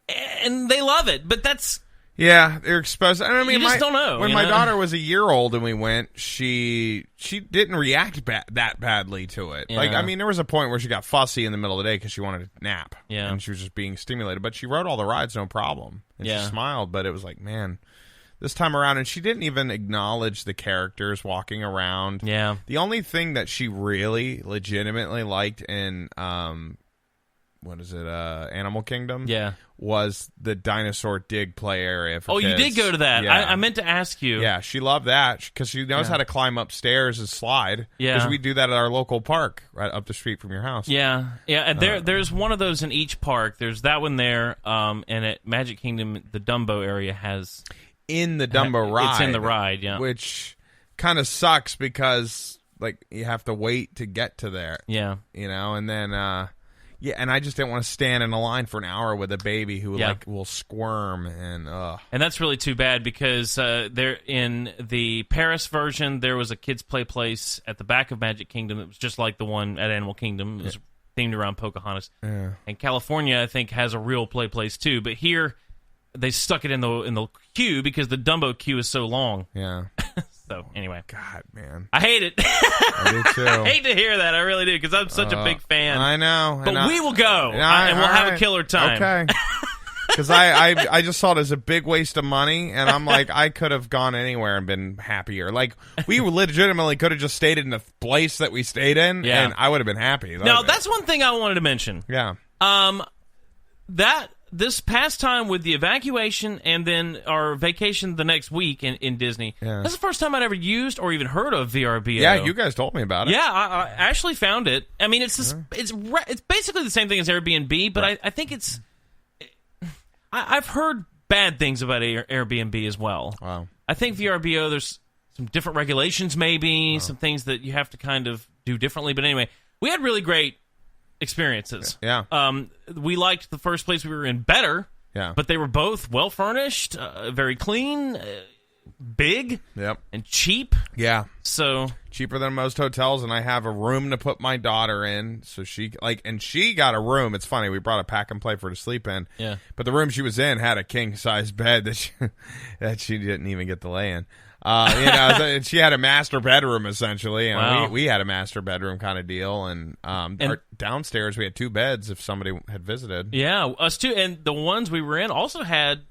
And they love it. But that's... Yeah, they're exposed. I mean, you just don't know. When my daughter was a year old and we went, she didn't react that badly to it. Yeah. Like, I mean, there was a point where she got fussy in the middle of the day because she wanted to nap. Yeah. And she was just being stimulated. But she rode all the rides, no problem. And she smiled, but it was like, man... This time around, and she didn't even acknowledge the characters walking around. Yeah. The only thing that she really legitimately liked in what is it, Animal Kingdom? Yeah. Was the dinosaur dig play area for kids. You did go to that. Yeah. I meant to ask you. Yeah, she loved that because she knows how to climb upstairs and slide. Yeah. Because we do that at our local park right up the street from your house. Yeah. Yeah, and there's one of those in each park. There's that one there, and at Magic Kingdom, the Dumbo area has... In the Dumbo ride. It's in the ride, yeah. Which kind of sucks because, like, you have to wait to get to there. Yeah. You know, and then... and I just didn't want to stand in a line for an hour with a baby who will squirm and And that's really too bad because there in the Paris version there was a kids play place at the back of Magic Kingdom that was just like the one at Animal Kingdom. It was themed around Pocahontas. Yeah. And California I think has a real play place too, but here they stuck it in the queue because the Dumbo queue is so long. Yeah. So, anyway. God, man. I hate it. I do, too. I hate to hear that. I really do, because I'm such a big fan. I know. But we will go, and we'll have a killer time. Okay. Because I just saw it as a big waste of money, and I'm like, I could have gone anywhere and been happier. Like, we legitimately could have just stayed in the place that we stayed in, and I would have been happy. Now, that's one thing I wanted to mention. Yeah. This past time with the evacuation and then our vacation the next week in Disney, that's the first time I'd ever used or even heard of VRBO. Yeah, you guys told me about it. Yeah, I actually found it. I mean, it's basically the same thing as Airbnb, but I think it's... I've heard bad things about Airbnb as well. Wow. I think VRBO, there's some different regulations maybe, some things that you have to kind of do differently. But anyway, we had really great Yeah. We liked the first place we were in better. Yeah. But they were both well furnished, very clean, big, and cheap. Yeah. So cheaper than most hotels, and I have a room to put my daughter in. So she got a room. It's funny, we brought a pack and play for her to sleep in. Yeah. But the room she was in had a king size bed that she didn't even get to lay in. She had a master bedroom essentially, and we had a master bedroom kind of deal, and our downstairs we had 2 beds if somebody had visited. Yeah, us too, and the ones we were in also had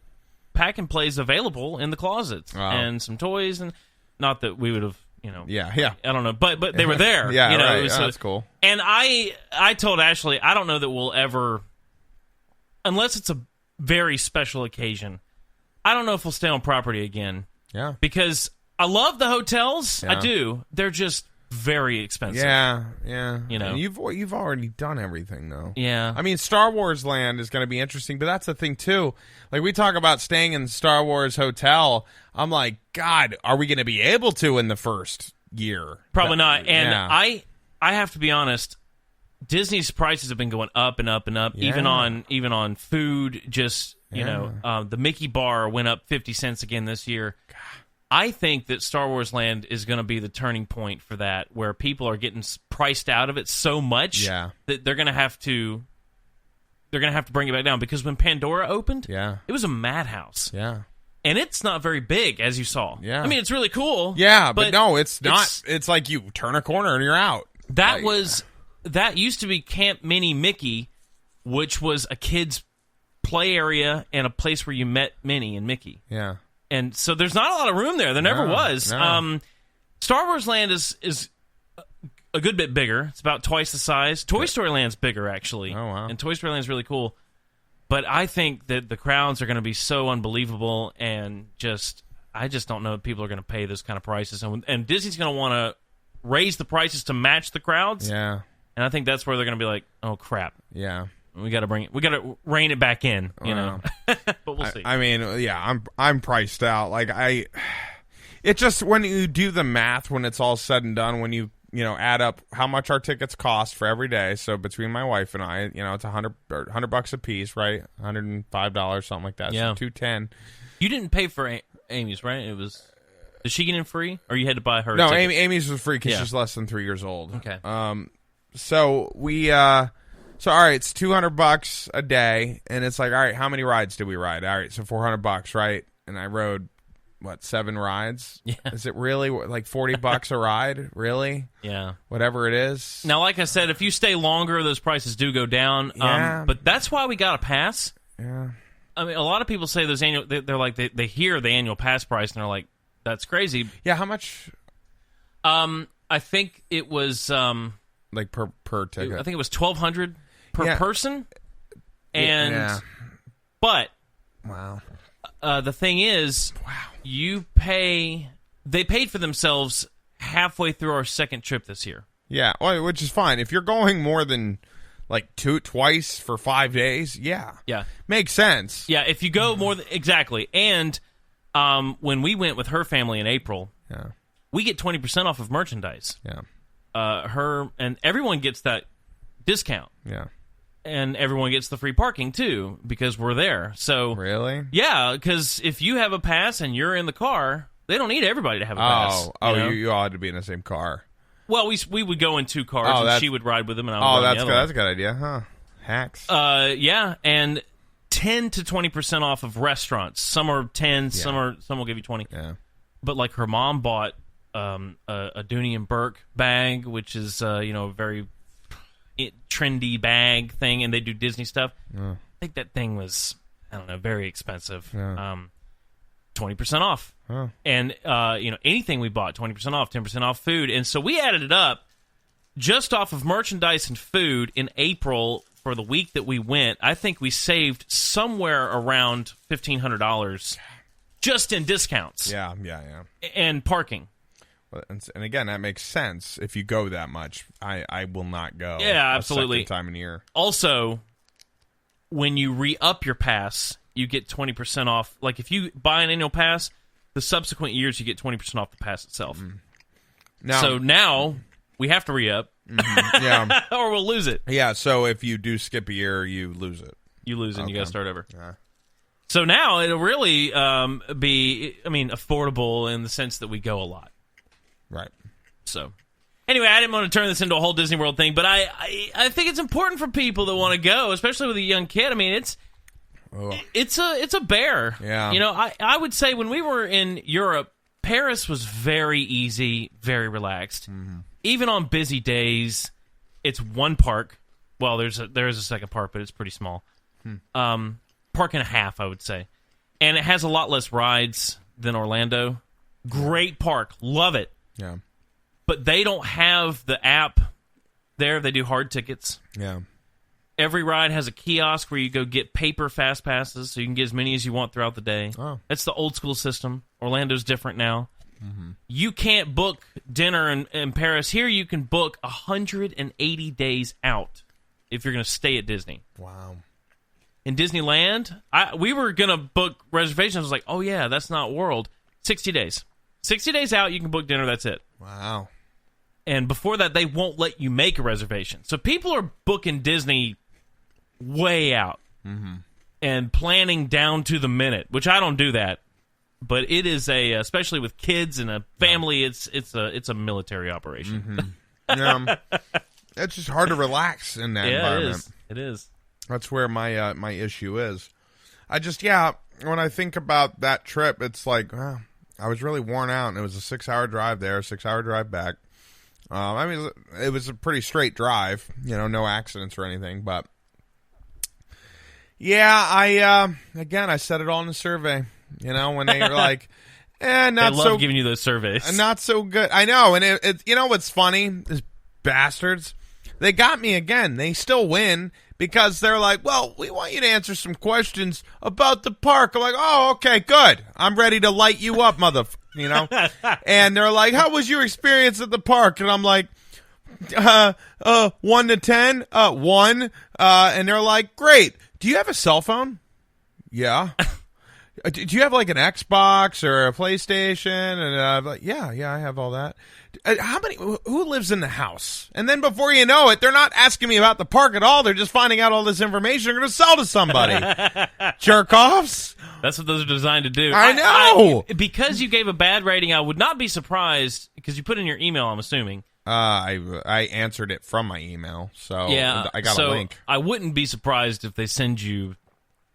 pack and plays available in the closets and some toys, and not that we would have, I don't know, but they were there. Yeah, right. That's cool. And I told Ashley, I don't know that we'll ever, unless it's a very special occasion, I don't know if we'll stay on property again. Yeah. Because I love the hotels. I do. They're just very expensive. Yeah. And you've already done everything, though. Yeah. I mean, Star Wars Land is going to be interesting, but that's the thing, too. Like, we talk about staying in Star Wars Hotel. I'm like, God, are we going to be able to in the first year? Probably not. And I have to be honest, Disney's prices have been going up and up and up, even on food, just... the Mickey bar went up 50 cents again this year. I think that Star Wars Land is going to be the turning point for that, where people are getting priced out of it so much that they're going to have to bring it back down. Because when Pandora opened, it was a madhouse. Yeah. And it's not very big, as you saw. Yeah. I mean, it's really cool. Yeah, but no, it's not. It's like you turn a corner and you're out. That used to be Camp Mini Mickey, which was a kid's play area and a place where you met Minnie and Mickey. Yeah. And so there's not a lot of room there. There never was. No. Star Wars Land is a good bit bigger. It's about twice the size. Toy Story Land's bigger, actually. Oh, wow. And Toy Story Land's really cool. But I think that the crowds are going to be so unbelievable, and I just don't know if people are going to pay those kind of prices. And Disney's going to want to raise the prices to match the crowds. Yeah. And I think that's where they're going to be like, oh, crap. Yeah. We got to rein it back in, know. But we'll see. I mean, I'm priced out. Like it just, when you do the math, when it's all said and done, when you add up how much our tickets cost for every day. So between my wife and I, it's $100 a piece, right? $105, something like that. Yeah. So $210. You didn't pay for Amy's, right? It was. Did she get in free, or you had to buy her? No, ticket? Amy's was free because she's less than 3 years old. Okay. So we. So all right, it's $200 a day, and it's like, all right, how many rides do we ride? All right, so $400, right? And I rode 7 rides? Yeah. Is it really like $40 a ride? Really? Yeah. Whatever it is. Now, like I said, if you stay longer, those prices do go down. Yeah. But that's why we got a pass. Yeah. I mean, a lot of people say those annual. They're like they hear the annual pass price and they're like, that's crazy. Yeah. How much? I think it was like per ticket. I think it was $1,200 per person. And but wow. The thing is, they paid for themselves halfway through our second trip this year. Yeah, well, which is fine. If you're going more than like twice for 5 days, yeah, makes sense. Yeah, if you go more than exactly. And when we went with her family in April, we get 20% off of merchandise. Yeah, her and everyone gets that discount. Yeah. And everyone gets the free parking, too, because we're there. So really? Yeah, because if you have a pass and you're in the car, they don't need everybody to have a pass. You all had to be in the same car. Well, we would go in 2 cars, and she would ride with them, and I would ride the other that's a good idea, huh? Hacks. Yeah, and 10 to 20% off of restaurants. Some are 10, some will give you 20. Yeah. But, like, her mom bought a Dooney and Burke bag, which is, a very trendy bag thing, and they do Disney stuff. I think that thing was, I don't know, very expensive. 20% off. And anything we bought, 20% off, 10% off food. And so we added it up just off of merchandise and food in April for the week that we went. I think we saved somewhere around $1,500 just in discounts. Yeah. And parking. And again, that makes sense. If you go that much, I will not go. Yeah, absolutely. A second time in a year. Also, when you re-up your pass, you get 20% off. Like, if you buy an annual pass, the subsequent years you get 20% off the pass itself. So now we have to re-up. Yeah. Or we'll lose it. Yeah, so if you do skip a year, you lose it. You lose it and you got to start over. Yeah. So now it'll really be, affordable in the sense that we go a lot. Right. So, anyway, I didn't want to turn this into a whole Disney World thing, but I think it's important for people that want to go, especially with a young kid. I mean, it's a bear. Yeah. I would say when we were in Europe, Paris was very easy, very relaxed. Even on busy days, it's one park. Well, there is a second park, but it's pretty small. Park and a half, I would say. And it has a lot less rides than Orlando. Great park. Love it. Yeah. But they don't have the app there. They do hard tickets. Yeah. Every ride has a kiosk where you go get paper fast passes, so you can get as many as you want throughout the day. Oh. That's the old school system. Orlando's different now. You can't book dinner in Paris. Here you can book 180 days out if you're going to stay at Disney. Wow. In Disneyland, we were going to book reservations. I was like, oh yeah, that's not World. 60 days. 60 days out, you can book dinner, that's it. Wow. And before that, they won't let you make a reservation. So people are booking Disney way out and planning down to the minute, which I don't do that. But it is especially with kids and a family, it's a military operation. It's just hard to relax in that environment. It is. That's where my my issue is. When I think about that trip, it's like, I was really worn out, and it was a 6-hour drive there, a 6-hour drive back. It was a pretty straight drive, no accidents or anything, but yeah, I said it all in the survey, when they were like, not they love giving you those surveys. Not so good. I know, and it what's funny is bastards, they got me again. They still win because they're like, well, we want you to answer some questions about the park. I'm like, oh, okay, good. I'm ready to light you up, And they're like, how was your experience at the park? And I'm like, 1 to 10, 1. And they're like, great. Do you have a cell phone? Yeah. Do you have like an Xbox or a PlayStation? And I'm like, yeah, I have all that. Who lives in the house? And then before you know it, they're not asking me about the park at all. They're just finding out all this information they're going to sell to somebody. Jerk-offs. That's what those are designed to do. I know. Because you gave a bad rating, I would not be surprised, because you put in your email, I'm assuming. I answered it from my email, so yeah, I got a link. I wouldn't be surprised if they send you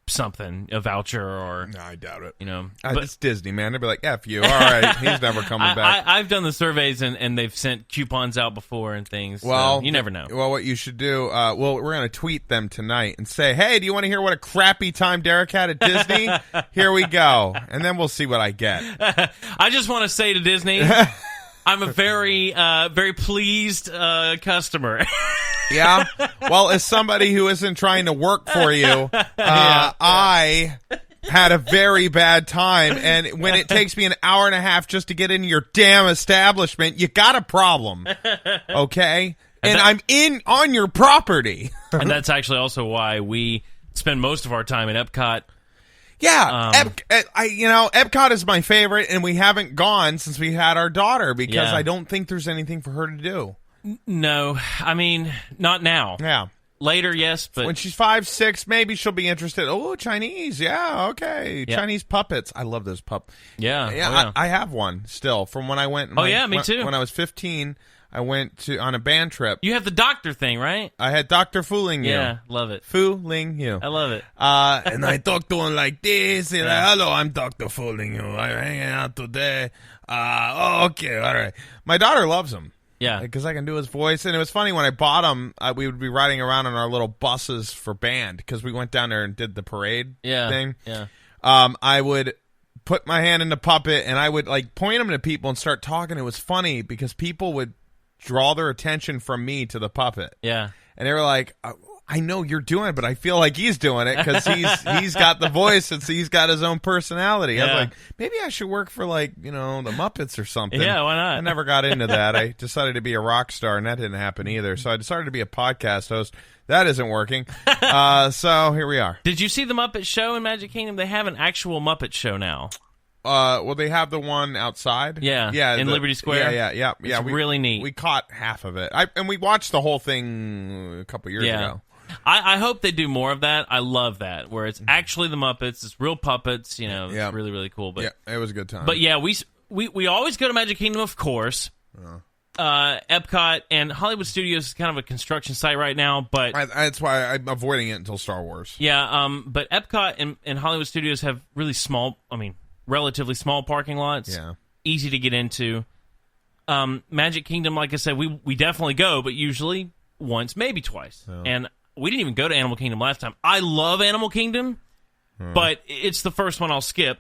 something, a voucher or... No, I doubt it. But it's Disney, man. They'd be like, F you. All right, he's never coming back. I've done the surveys, and they've sent coupons out before and things. Well, so you never know. Well, what you should do, we're going to tweet them tonight and say, hey, do you want to hear what a crappy time Derek had at Disney? Here we go. And then we'll see what I get. I just want to say to Disney... I'm a very, very pleased customer. Yeah. Well, as somebody who isn't trying to work for you, I had a very bad time. And when it takes me an hour and a half just to get into your damn establishment, you got a problem. Okay? And I'm on your property. And that's actually also why we spend most of our time in Epcot. Yeah, Epcot is my favorite, and we haven't gone since we had our daughter because I don't think there's anything for her to do. No, I mean, not now. Yeah. Later, yes, but... When she's 5, 6, maybe she'll be interested. Oh, Chinese, yeah, okay. Yeah. Chinese puppets. I love those puppets. Yeah. Yeah, I have one still from when I went... me too. When I was 15, I went on a band trip. You have the doctor thing, right? I had Dr. Fooling You. Yeah, love it. Fooling You. I love it. And I talked to him like this. And like, hello, I'm Dr. Fooling You. I'm hanging out today. Okay, all right. My daughter loves him. Yeah. Because I can do his voice. And it was funny, when I bought him, we would be riding around on our little buses for band because we went down there and did the parade thing. Yeah. I would put my hand in the puppet and I would like point him to people and start talking. It was funny because people would draw their attention from me to the puppet. Yeah. And they were like, I know you're doing it, but I feel like he's doing it because he's got the voice and he's got his own personality. Yeah. I was like, maybe I should work for the Muppets or something. Yeah, why not? I never got into that. I decided to be a rock star, and that didn't happen either. So I decided to be a podcast host. That isn't working. So here we are. Did you see the Muppet Show in Magic Kingdom? They have an actual Muppet Show now. Well, they have the one outside. Yeah, in Liberty Square. Yeah. It's really neat. We caught half of it, and we watched the whole thing a couple years ago. I hope they do more of that. I love that, where it's actually the Muppets, it's real puppets. It's really, really cool. But yeah, it was a good time. But yeah, we always go to Magic Kingdom, of course. Epcot and Hollywood Studios is kind of a construction site right now, but that's why I'm avoiding it until Star Wars. Yeah, but Epcot and Hollywood Studios have really relatively small parking lots. Yeah, easy to get into. Magic Kingdom, like I said, we definitely go, but usually once, maybe twice. Yeah. And we didn't even go to Animal Kingdom last time. I love Animal Kingdom, but it's the first one I'll skip.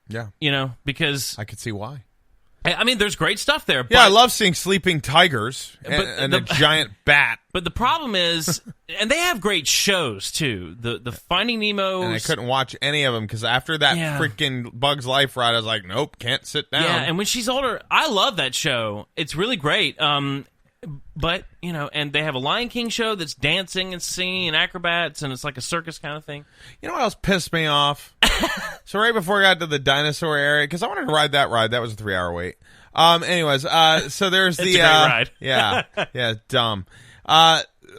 Yeah. Because... I could see why. I mean, there's great stuff there. Yeah, I love seeing sleeping tigers and a giant bat. But the problem is... and they have great shows, too. The Finding Nemo... And I couldn't watch any of them because after that freaking Bug's Life ride, I was like, nope, can't sit down. Yeah, and when she's older... I love that show. It's really great. But, and they have a Lion King show that's dancing and singing and acrobats, and it's like a circus kind of thing. You know what else pissed me off? So right before I got to the dinosaur area, because I wanted to ride that ride. That was a 3-hour wait. Anyways, so there's it's a great ride. Yeah, dumb.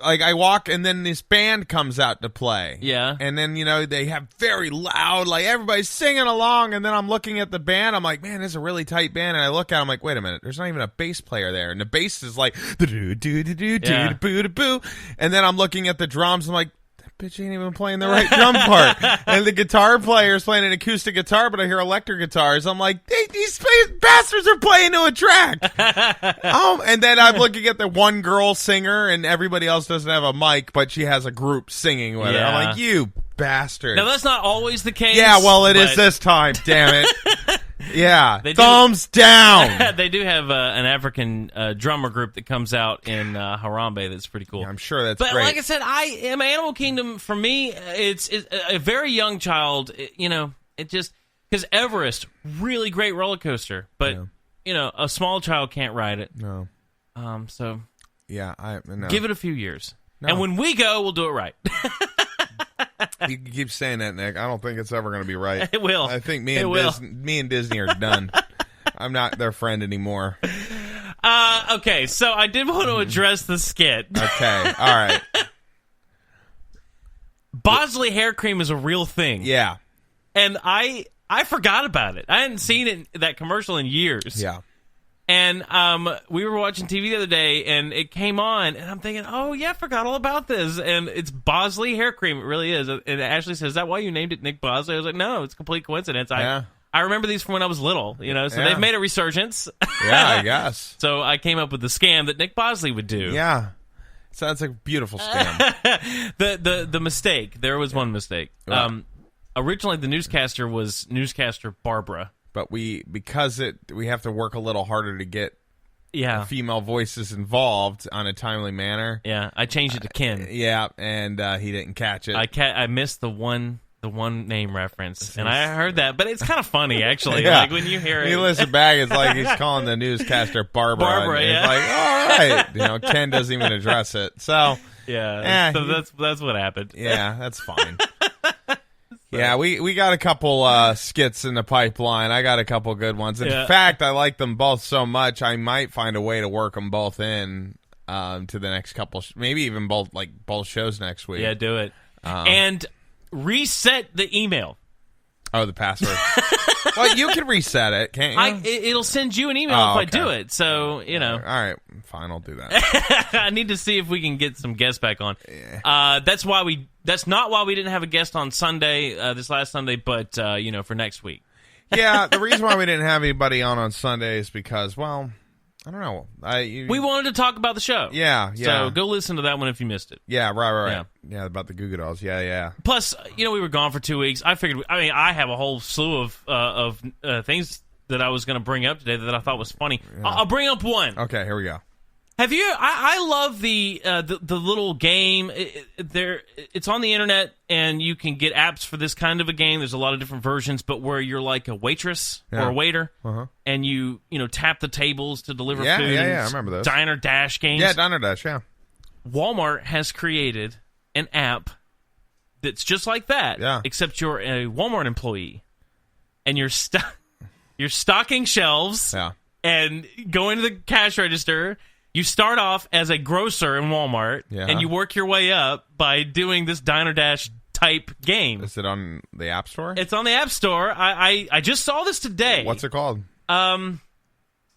I walk, and then this band comes out to play. Yeah. And then, they have very loud, like, everybody's singing along, and then I'm looking at the band, I'm like, man, this is a really tight band, and I look at it, I'm like, wait a minute, there's not even a bass player there, and the bass is like, do-do-do-do-do-do-do-boo, and then I'm looking at the drums, I'm like, that bitch ain't even playing the right drum part, and the guitar player's playing an acoustic guitar, but I hear electric guitars, I'm like, these bastards are playing to a track. And then I'm looking at the one girl singer, and everybody else doesn't have a mic, but she has a group singing with her. I'm like, you bastard. Now, that's not always the case. Yeah, well, it is this time, damn it. Yeah, thumbs down. They do have an African drummer group that comes out in Harambe that's pretty cool. Yeah, I'm sure that's great. But like I said, Animal Kingdom, for me, it's a very young child, it just... Because Everest, really great roller coaster, but, a small child can't ride it. No. So... Yeah, no. Give it a few years. No. And when we go, we'll do it right. You keep saying that, Nick. I don't think it's ever going to be right. It will. I think me and Disney are done. I'm not their friend anymore. Okay, so I did want to address the skit. Okay, all right. Bosley hair cream is a real thing. Yeah. And I forgot about it. I hadn't seen that commercial in years. Yeah. And we were watching TV the other day, and it came on, and I'm thinking, oh, yeah, I forgot all about this. And it's Bosley hair cream. It really is. And Ashley says, is that why you named it Nick Bosley? I was like, no, it's a complete coincidence. I remember these from when I was little, so they've made a resurgence. Yeah, I guess. So I came up with the scam that Nick Bosley would do. Yeah. Sounds like a beautiful scam. The mistake. There was one mistake. Right. Originally, the newscaster was newscaster Barbara. But we have to work a little harder to get female voices involved on a timely manner. Yeah, I changed it to Ken. Yeah, and he didn't catch it. I missed the one name reference, and I heard that, but it's kind of funny actually. Yeah. Like when you hear it, you listen back, it's like he's calling the newscaster Barbara. Barbara, and yeah. It's like, all right, Ken doesn't even address it. So so that's what happened. Yeah, that's fine. Yeah, we got a couple skits in the pipeline. I got a couple good ones. In fact, I like them both so much, I might find a way to work them both in to the next couple, maybe even both shows next week. Yeah, do it. And reset the email. Oh, the password. Well, you can reset it, can't you? It'll send you an email if I do it. So, All right, fine, I'll do that. I need to see if we can get some guests back on. Yeah. That's not why we didn't have a guest on Sunday, this last Sunday, but for next week. Yeah, the reason why we didn't have anybody on Sunday is because, well, I don't know. We wanted to talk about the show. Yeah. So go listen to that one if you missed it. Yeah, right. Yeah, about the Goo Goo Dolls. Yeah. Plus, we were gone for 2 weeks. I figured. I have a whole slew of things that I was going to bring up today that I thought was funny. Yeah. I'll bring up one. Okay, here we go. Have you? I love the little game. It's on the internet, and you can get apps for this kind of a game. There's a lot of different versions, but where you're like a waitress or a waiter, and you tap the tables to deliver food. Yeah, I remember those. Diner Dash games. Yeah, Diner Dash. Yeah. Walmart has created an app that's just like that. Yeah. Except you're a Walmart employee, and you're stocking shelves. Yeah. And going to the cash register. You start off as a grocer in Walmart, and you work your way up by doing this Diner Dash type game. Is it on the App Store? It's on the App Store. I just saw this today. What's it called?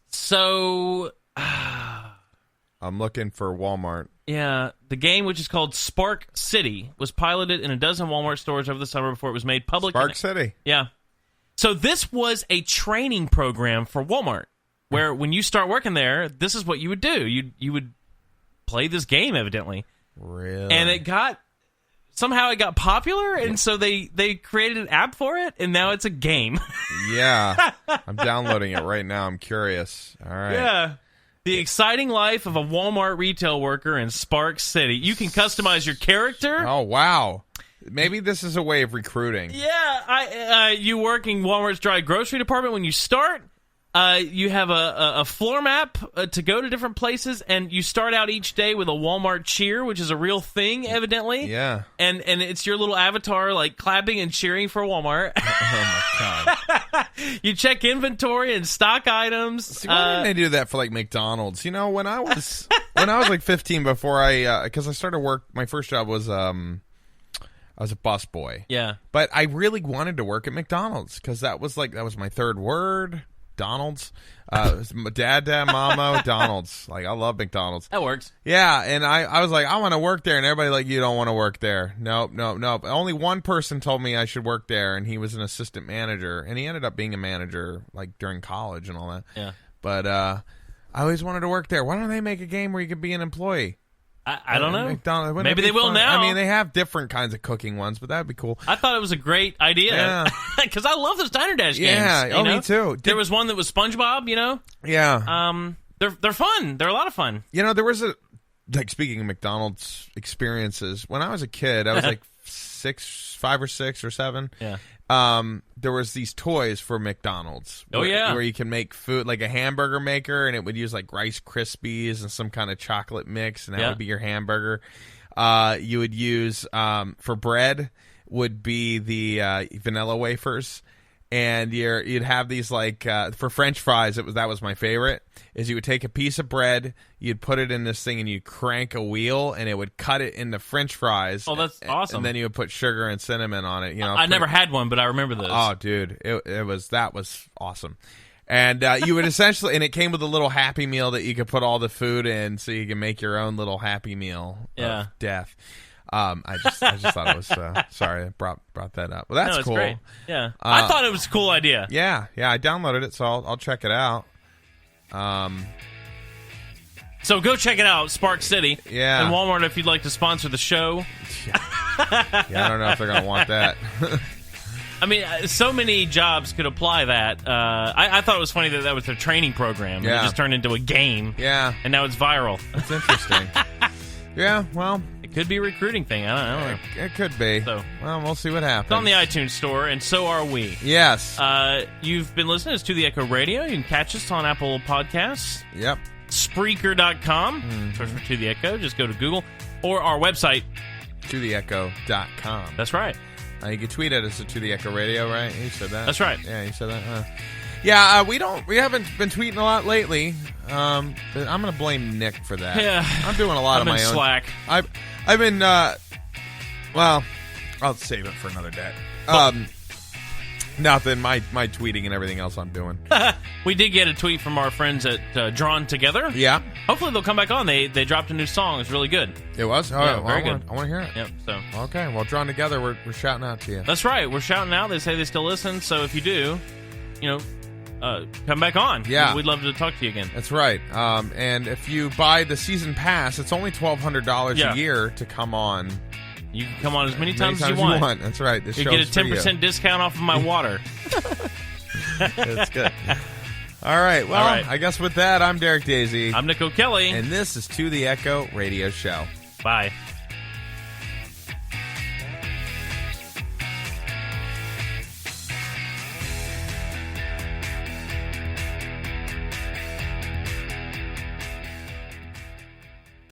So I'm looking for Walmart. Yeah, the game, which is called Spark City, was piloted in a dozen Walmart stores over the summer before it was made public. Spark City? Yeah. So this was a training program for Walmart. Where when you start working there, this is what you would do. You would play this game, evidently. Really? And it got popular, and so they created an app for it, and now it's a game. Yeah. I'm downloading it right now. I'm curious. All right. Yeah. The exciting life of a Walmart retail worker in Spark City. You can customize your character. Oh, wow. Maybe this is a way of recruiting. Yeah. You work in Walmart's dry grocery department when you start. You have a floor map to go to different places, and you start out each day with a Walmart cheer, which is a real thing, evidently. Yeah. And it's your little avatar, like, clapping and cheering for Walmart. Oh, my God. You check inventory and stock items. See, why didn't they do that for, like, McDonald's? When I was like 15, before because I started work, my first job was, I was a busboy. Yeah. But I really wanted to work at McDonald's, because that was my third word. Donald's, dad, mama, Donald's. Like, I love McDonald's. That works. Yeah, and I was like, I want to work there, and everybody like, you don't want to work there. Nope. Only one person told me I should work there, and he was an assistant manager, and he ended up being a manager like during college and all that. Yeah. But I always wanted to work there. Why don't they make a game where you could be an employee? I don't know. McDonald's. Maybe they will now. I mean, they have different kinds of cooking ones, but that'd be cool. I thought it was a great idea. Because I love those Diner Dash games. Yeah, me too. There was one that was SpongeBob, Yeah. They're fun. They're a lot of fun. There was speaking of McDonald's experiences, when I was a kid, I was like 5 or 6 or 7. Yeah. There was these toys for McDonald's. Where you can make food, like a hamburger maker, and it would use like Rice Krispies and some kind of chocolate mix, and that would be your hamburger. You would use for bread would be the vanilla wafers, and you'd have these like for French fries. That was my favorite. Is you would take a piece of bread, you'd put it in this thing, and you'd crank a wheel, and it would cut it into French fries. Oh, that's awesome! And then you would put sugar and cinnamon on it. I never had one, but I remember those. Oh, dude, that was awesome. And you would essentially, and it came with a little Happy Meal that you could put all the food in, so you can make your own little Happy Meal of death. I just thought it was sorry I brought that up. Well, that's cool. Great. Yeah, I thought it was a cool idea. Yeah, I downloaded it, so I'll check it out. So go check it out, Spark City. Yeah, and Walmart if you'd like to sponsor the show. Yeah, I don't know if they're gonna want that. I mean, so many jobs could apply that. I thought it was funny that was their training program. And Yeah. it just turned into a game. Yeah. And now it's viral. That's interesting. Yeah, well, It could be a recruiting thing. I don't know. it could be. So- well, we'll see what happens. It's on the iTunes store, and so are we. Yes. You've been listening to The Echo Radio. You can catch us on Apple Podcasts, Yep. Spreaker.com. Search for To The Echo. Just go to Google. Or our website. ToTheEcho.com. That's right. You can tweet at us at To The Echo Radio, right? You said that. That's right. Yeah, you said that. Yeah, we haven't been tweeting a lot lately. But I'm gonna blame Nick for that. Yeah. I'm doing a lot of I'm my in own. slack. I've been. Well, I'll save it for another day. Nothing. My tweeting and everything else I'm doing. We did get a tweet from our friends at Drawn Together. Yeah. Hopefully they'll come back on. They dropped a new song. It's really good. It was. Oh, Yeah, well, very good. I want to hear it. Yep. So Okay. Well, Drawn Together, we're shouting out to you. that's right. We're shouting out. They say they still listen. So if you do, come back on. Yeah. We'd love to talk to you again. That's right. And if you buy the season pass, it's only $1,200 Yeah. a year to come on. You can come on as many times as you want. That's right. This You show's get a for you. 10% discount off of my water. That's good. All right. Well, All right. I guess with that, I'm Derek Daisy. I'm Nick O'Kelly. And this is To The Echo Radio Show. Bye.